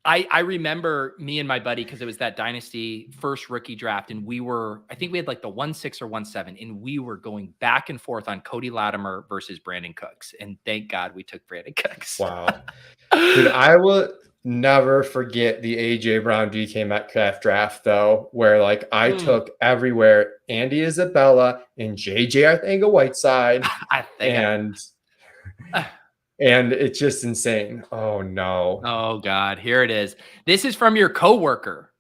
I remember me and my buddy, because it was that Dynasty first rookie draft, and I think we had like the 1-6 or 1-7, and we were going back and forth on Cody Latimer versus Brandon Cooks. And thank God we took Brandon Cooks. Wow. Dude, I will never forget the AJ Brown DK Metcalf draft, though, where like I took everywhere Andy Isabella and JJ Arthur-Whiteside. And it's just insane. Oh no. Oh God, here it is. This is from your coworker,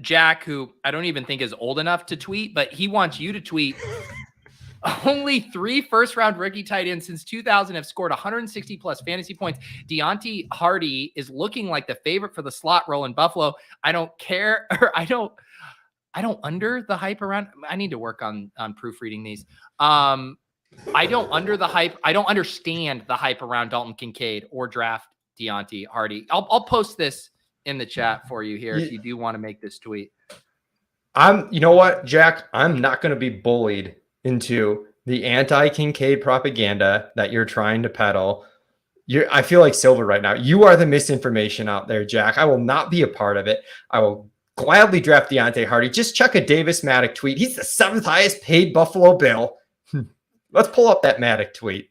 Jack, who I don't even think is old enough to tweet, but he wants you to tweet. Only 3 first-round rookie tight ends since 2000 have scored 160 plus fantasy points. Deonte Harty is looking like the favorite for the slot role in Buffalo. I don't care, or I don't under the hype around. I need to work on proofreading these. I don't understand the hype around Dalton Kincaid or draft Deonte Harty. I'll post this in the chat for you here if you do want to make this tweet. You know what, Jack? I'm not going to be bullied into the anti-Kincaid propaganda that you're trying to peddle. I feel like Silva right now. You are the misinformation out there, Jack. I will not be a part of it. I will gladly draft Deonte Harty. Just check a Davis Maddock tweet. He's the 7th highest paid Buffalo Bill. Let's pull up that Maddock tweet.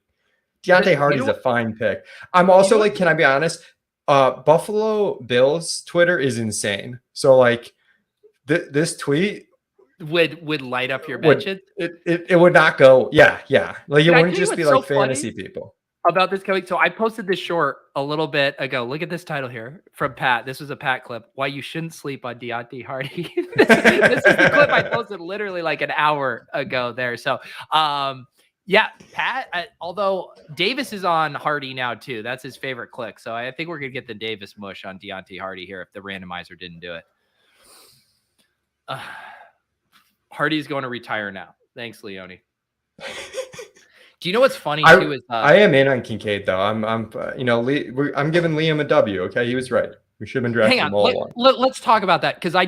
Deonte Harty's a fine pick. I'm also like, can I be honest? Buffalo Bills Twitter is insane. So like this tweet would light up your mentions. It would not go. Yeah. Like it wouldn't just be like fantasy people. About this coming. So I posted this short a little bit ago. Look at this title here from Pat. This was a Pat clip. Why you shouldn't sleep on Deonte Harty. This is the clip I posted literally like an hour ago there. So yeah, Pat, although Davis is on Harty now too. That's his favorite click. So I think we're going to get the Davis mush on Deonte Harty here if the randomizer didn't do it. Hardy's going to retire now. Thanks, Leone. Do you know what's funny too? Is I am in on Kincaid though. I'm giving Liam a W. Okay, he was right. We should have been drafting him all along. Let's talk about that because I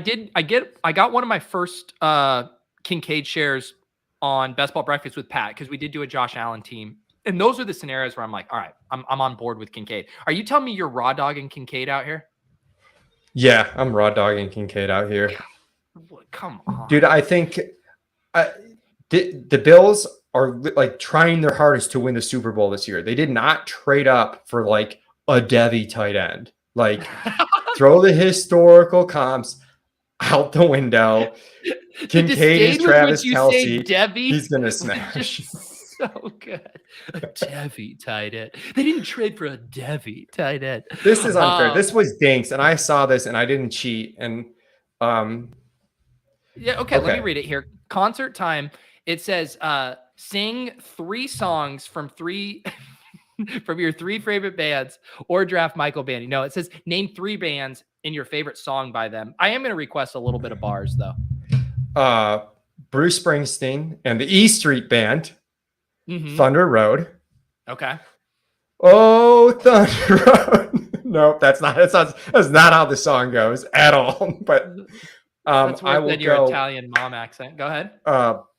got one of my first Kincaid shares on Best Ball Breakfast with Pat because we did do a Josh Allen team, and those are the scenarios where I'm like, all right, I'm on board with Kincaid. Are you telling me you're raw dogging Kincaid out here? Yeah, I'm raw dogging Kincaid out here. Come on, dude. I think the Bills are like trying their hardest to win the Super Bowl this year. They did not trade up for like a Devy tight end. Like throw the historical comps out the window. Kincaid is Travis Kelce. He's gonna smash. So good. A Devy tight end. They didn't trade for a Devy tight end. This is unfair. This was Dinks, and I saw this and I didn't cheat. And yeah, okay, let me read it here. Concert time. It says sing 3 songs from 3 from your 3 favorite bands or draft Michael Bandy. No, it says name 3 bands in your favorite song by them. I am going to request a little bit of bars though. Bruce Springsteen and the E Street Band. Thunder Road. Okay. Oh, Thunder Road. Nope, that's not how the song goes at all. But I will your go Italian mom accent. Go ahead.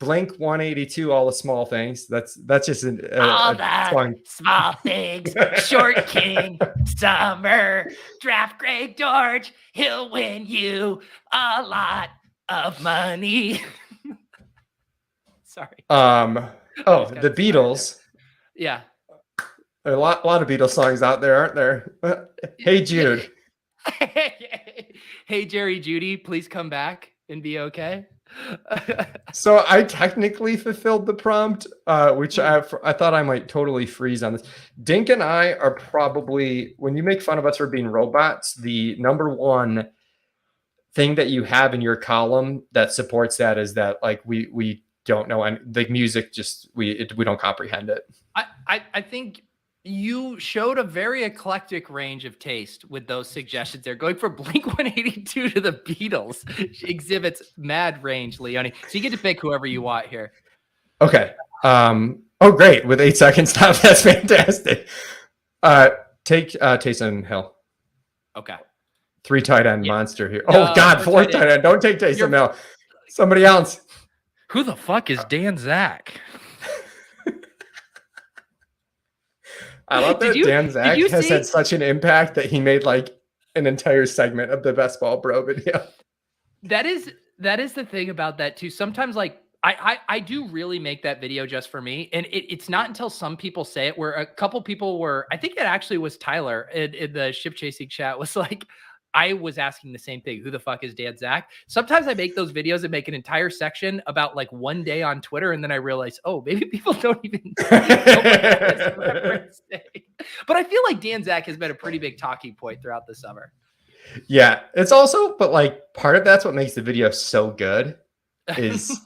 Blink 182, All the Small Things. That's just all the song. Small Things. Short King, Summer, Draft Greg George. He'll win you a lot of money. Sorry. The Beatles. Yeah. A lot of Beatles songs out there, aren't there? Hey Jude. Hey Jerry Judy, please come back and be okay. So I technically fulfilled the prompt, which I thought I might totally freeze on this. Dink and I are probably, when you make fun of us for being robots, the number one thing that you have in your column that supports that is that like we don't know, and the music just we don't comprehend it. I think you showed a very eclectic range of taste with those suggestions there. Going from Blink-182 to the Beatles exhibits mad range, Leone. So you get to pick whoever you want here. Okay. Oh, great. With 8 seconds left. That's fantastic. Take Taysom Hill. Okay. 3 tight end monster here. Oh, God. 4 tight end. Don't take Taysom Hill. Somebody else. Who the fuck is Dan Zach? I love that Dan Zach has had such an impact that he made like an entire segment of the Best Ball Bro video. That is the thing about that too. Sometimes like I do really make that video just for me. And it's not until some people say it, where a couple people were, I think it actually was Tyler in the ship chasing chat, was like, I was asking the same thing. Who the fuck is Dan Zach? Sometimes I make those videos and make an entire section about like one day on Twitter. And then I realize, oh, maybe people don't even know what that is referencing. But I feel like Dan Zach has been a pretty big talking point throughout the summer. Yeah, it's also, but like part of that's what makes the video so good is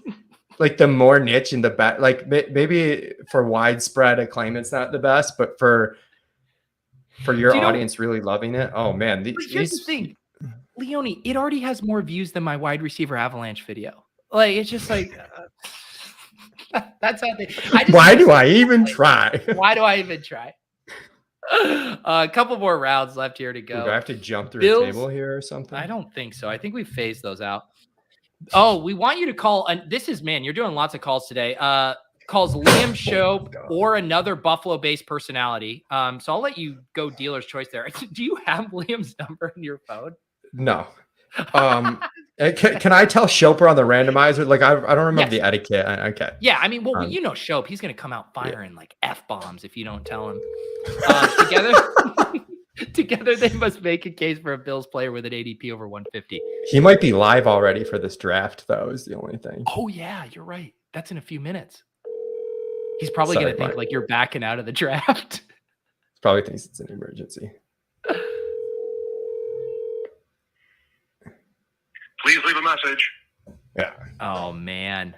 like the more niche and the best. Like maybe for widespread acclaim, it's not the best, but for your audience really loving it, oh man. Here's the thing, Leone, it already has more views than my wide receiver avalanche video. Like it's just like that's how they. Why do I even try? Why do I even try? A couple more rounds left here to go. Do I have to jump through a table here or something? I don't think so. I think we phased those out. Oh, we want you to call. This is, man, you're doing lots of calls today. Calls Liam Shope or another Buffalo-based personality. So I'll let you go dealer's choice there. Do you have Liam's number in your phone? No. Can I tell Shoper on the randomizer? Like I don't remember the etiquette. Okay. Yeah, I mean, well, you know, Shope, he's gonna come out firing like F-bombs if you don't tell him. Together they must make a case for a Bills player with an ADP over 150. He might be live already for this draft, though, is the only thing. Oh yeah, you're right. That's in a few minutes. He's probably gonna think like you're backing out of the draft. He probably thinks it's an emergency. Please leave a message. Yeah. Oh man.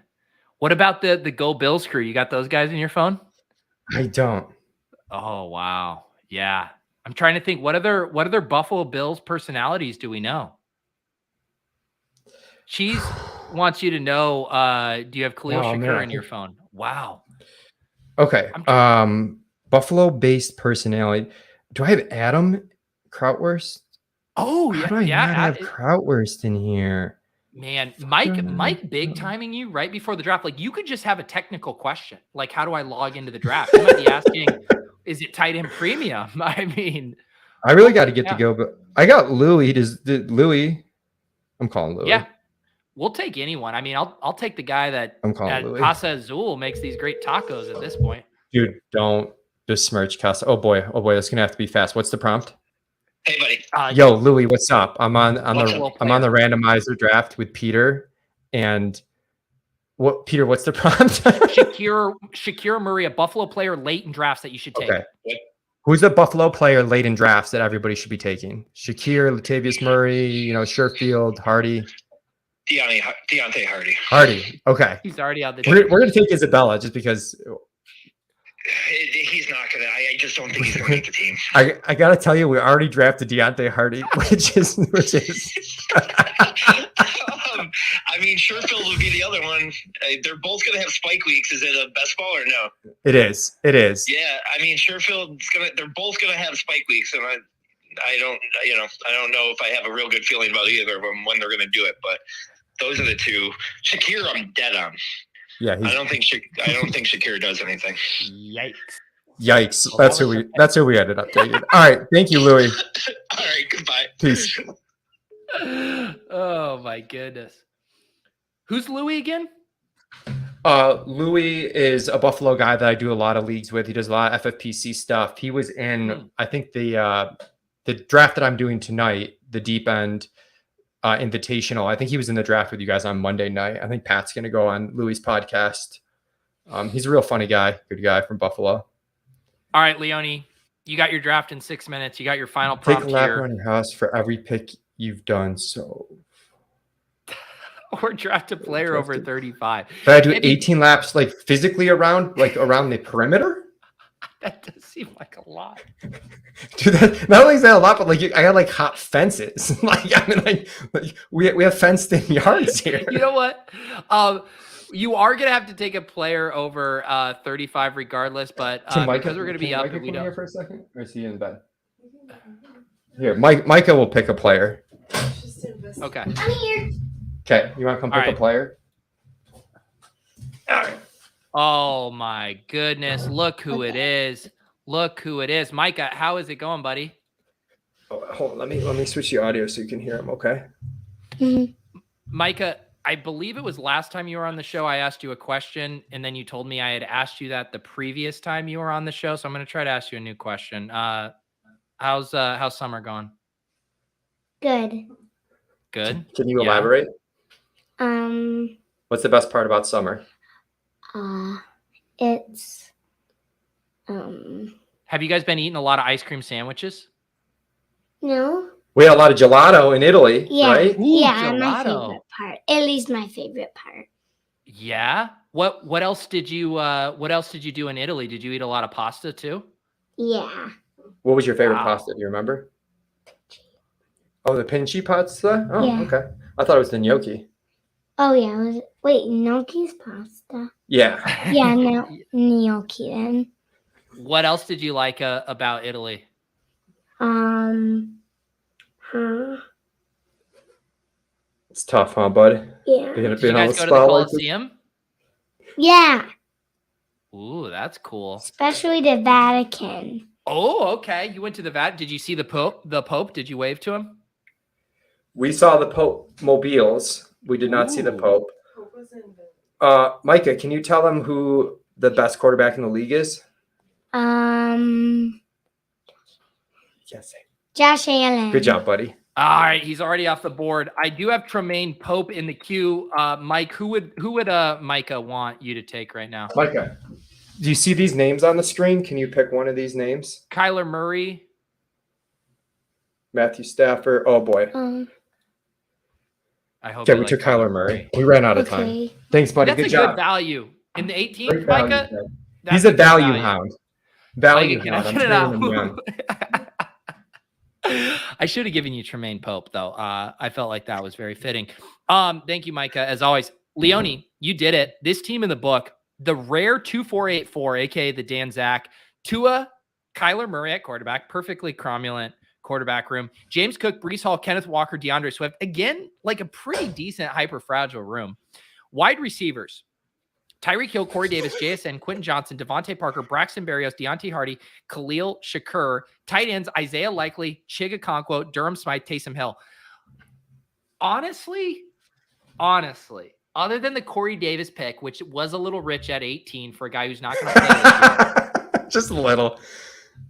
What about the Go Bills crew? You got those guys in your phone? I don't. Oh wow. Yeah. I'm trying to think, what other Buffalo Bills personalities do we know? Cheese wants you to know, do you have Khalil Shakur in your phone? Wow. Okay. Buffalo-based personality. Do I have Adam Krautwurst? Oh, How do I not have Krautwurst in here? Man, Mike big timing you right before the draft. Like, you could just have a technical question. Like, how do I log into the draft? You might be asking, is it tight end premium? I mean, I really got to get to go, but I got Louis. Louis? I'm calling Louis. Yeah. We'll take anyone. I mean, I'll take the guy that I'm calling Louis. Casa Azul makes these great tacos at this point. Dude, don't besmirch Casa. Oh boy, that's gonna have to be fast. What's the prompt? Hey, buddy. Yo, Louis, what's up? I'm on the randomizer draft with Peter, and Peter? What's the prompt? Shakira Murray, a Buffalo player late in drafts that you should take. Okay. Who's the Buffalo player late in drafts that everybody should be taking? Shakir, Latavius Murray, Sherfield, Harty. Deonte Harty. Harty. Okay. He's already out the We're going to take Isabella just because. He's not going to. I just don't think he's going to make the team. I got to tell you, we already drafted Deonte Harty, which is. I mean, Sherfield would be the other one. They're both going to have spike weeks. Is it a best ball or no? It is. Yeah, I mean, Sherfield's going to. They're both going to have spike weeks, and I don't know if I have a real good feeling about either of them when they're going to do it. But those are the two. Shakir, I'm dead on. Yeah, I don't think Shakir does anything. Yikes! That's who we ended up taking. All right, thank you, Louis. All right, goodbye. Peace. Oh my goodness. Who's Louis again? Louis is a Buffalo guy that I do a lot of leagues with. He does a lot of FFPC stuff. He was in, I think the draft that I'm doing tonight, the deep end invitational. I think he was in the draft with you guys on Monday night. I think Pat's going to go on Louis' podcast. He's a real funny guy, good guy from Buffalo. All right, Leone, you got your draft in 6 minutes. You got your final prompt here. Take a lap here. around your house for every pick you've done. So, or draft a player over 35. But I do 18 laps, like physically around the perimeter. That does seem like a lot. Dude, not only is that a lot, but like I got like hot fences. We have fenced in yards here. You know what? You are gonna have to take a player over 35 regardless, but because we're gonna be up, we don't. Here for a second, or is he in the bed? Here, Micah will pick a player. Okay. I'm here. Okay, you want to come pick a player? All right. Oh my goodness! Look who it is. Look who it is. Micah, how is it going, buddy? Oh, hold on. Let me switch the audio so you can hear him. Okay. Micah, I believe it was last time you were on the show. I asked you a question, and then you told me I had asked you that the previous time you were on the show. So I'm going to try to ask you a new question. How's summer going? Good. Good. Can you Yeah. elaborate? What's the best part about summer? It's Have you guys been eating a lot of ice cream sandwiches? no. We had a lot of gelato in Italy, Yeah. right? Ooh, Yeah, my gelato. favorite part. At least my favorite part. Yeah. What else did you do in Italy? Did you eat a lot of pasta too? Yeah. What was your favorite Wow. pasta? Do you remember? Oh, the pinchi pasta? Oh, Yeah. okay. I thought it was the gnocchi. Oh yeah. Wait, gnocchi's pasta. Yeah. Yeah, no, gnocchi then. What else did you like about Italy? It's tough, huh, bud? Yeah. Being Did you on guys the go to the spot like this? Colosseum? Yeah. Ooh, that's cool. Especially the Vatican. Oh, okay. You went to the Vatican. Did you see the Pope? Did you wave to him? We saw the Pope mobiles. We did not see the Ooh. Pope. Micah, can you tell them who the best quarterback in the league is? Yes. Josh Allen. Good job, buddy. All right, he's already off the board. I do have Tremaine Pope in the queue. Mike, who would Micah want you to take right now? Micah, do you see these names on the screen? Can you pick one of these names? Kyler Murray. Matthew Stafford. Oh boy. I hope. Okay, you we like took Kyler Murray. We ran out of time. Okay. Thanks, buddy. That's Good a good job. value in the 18th, Great value, Micah. man. That's He's a good value hound. Value Micah, can I hound. I'm get it turning him out? down. I should have given you Tremaine Pope, though. I felt like that was very fitting. Thank you, Micah. As always, Leone, you did it. This team in the book, the rare 2-4-8-4, aka the Dan Zach, Tua, Kyler Murray at quarterback, perfectly cromulent quarterback room. James Cook, Breece Hall, Kenneth Walker, DeAndre Swift. Again, like a pretty decent, hyper fragile room. Wide receivers. Tyreek Hill, Corey Davis, JSN, Quentin Johnson, Devontae Parker, Braxton Berrios, Deonte Harty, Khalil Shakur. Tight ends, Isaiah Likely, Chig Okonkwo, Durham Smythe, Taysom Hill. Honestly, other than the Corey Davis pick, which was a little rich at 18 for a guy who's not going to play this year, Just a little.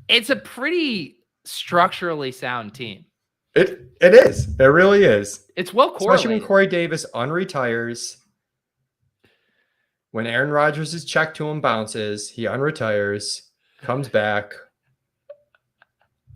it's a pretty structurally sound team. It is. It really is. It's well correlated. Especially when Corey Davis unretires. When Aaron Rodgers' check to him bounces, he unretires, comes back.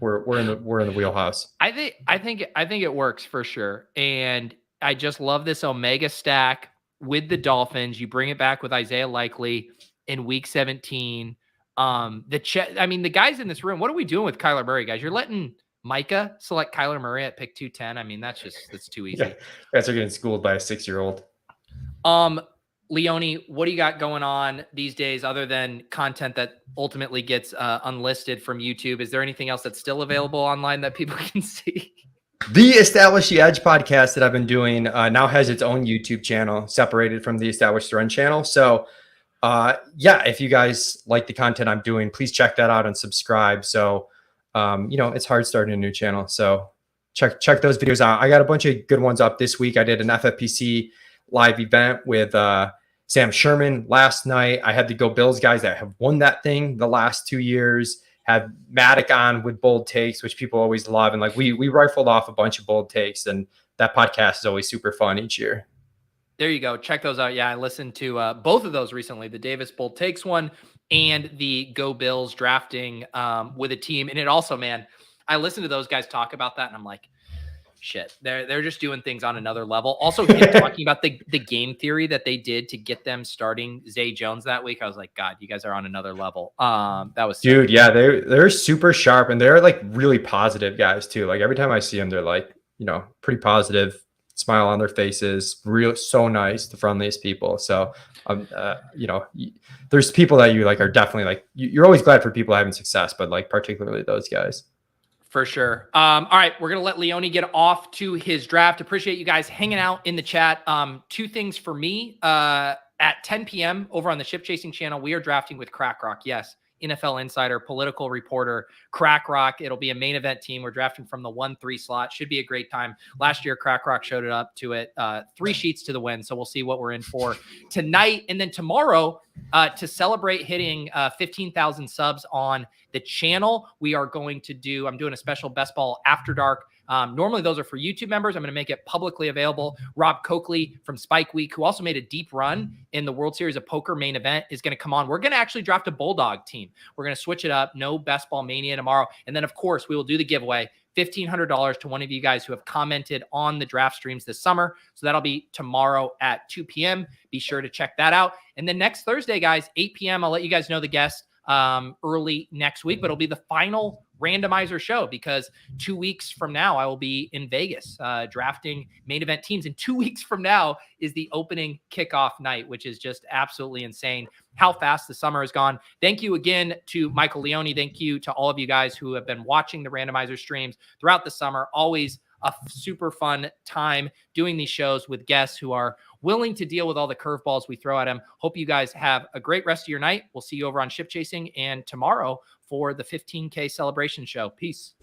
We're in the wheelhouse. I think it works for sure. And I just love this Omega stack with the Dolphins. You bring it back with Isaiah Likely in week 17. The guys in this room, what are we doing with Kyler Murray, guys? You're letting Micah select Kyler Murray at pick 210. I mean, that's too easy. Yeah, guys are getting schooled by a 6-year-old. Leone, what do you got going on these days other than content that ultimately gets unlisted from YouTube? Is there anything else that's still available online that people can see? The Establish the Edge podcast that I've been doing now has its own YouTube channel separated from the Establish the Run channel. So, if you guys like the content I'm doing, please check that out and subscribe. So, it's hard starting a new channel. So check those videos out. I got a bunch of good ones up this week. I did an FFPC live event with Sam Sherman last night. I had the Go Bills guys that have won that thing the last 2 years. Had Matic on with bold takes, which people always love. And we rifled off a bunch of bold takes, and that podcast is always super fun each year. There you go. Check those out. Yeah, I listened to both of those recently, the Davis Bold Takes one and the Go Bills drafting with a team. And it also, man, I listened to those guys talk about that, and I'm like, shit, they're just doing things on another level. Also, him talking about the game theory that they did to get them starting Zay Jones that week. I was like, God, you guys are on another level. That was sick. Dude, yeah, they're super sharp, and they're like really positive guys too. Like every time I see them, they're like, pretty positive, smile on their faces, real so nice, the friendliest people. So there's people that you like are definitely like you're always glad for people having success, but like particularly those guys. For sure. All right, we're going to let Leone get off to his draft. Appreciate you guys hanging out in the chat. 2 things for me. At 10 p.m. over on the Ship Chasing channel, we are drafting with Crack Rock. Yes, NFL insider, political reporter, Crack Rock. It'll be a main event team. We're drafting from the 1-3 slot. Should be a great time. Last year, Crack Rock showed it up to it. 3 sheets to the win. So we'll see what we're in for tonight. And then tomorrow, to celebrate hitting 15,000 subs on the channel, we are going to I'm doing a special Best Ball After Dark. Normally those are for YouTube members. I'm going to make it publicly available. Rob Coakley from Spike Week, who also made a deep run in the World Series of Poker main event, is going to come on. We're going to actually draft a Bulldog team. We're going to switch it up. No Best Ball Mania tomorrow. And then, of course, we will do the giveaway. $1,500 to one of you guys who have commented on the draft streams this summer. So that'll be tomorrow at 2 p.m. Be sure to check that out. And then next Thursday, guys, 8 p.m., I'll let you guys know the guest early next week, but it'll be the final randomizer show because 2 weeks from now, I will be in Vegas drafting main event teams. And 2 weeks from now is the opening kickoff night, which is just absolutely insane how fast the summer has gone. Thank you again to Michael Leone. Thank you to all of you guys who have been watching the randomizer streams throughout the summer. Always a super fun time doing these shows with guests who are willing to deal with all the curveballs we throw at them. Hope you guys have a great rest of your night. We'll see you over on Ship Chasing and tomorrow for the 15K celebration show. Peace.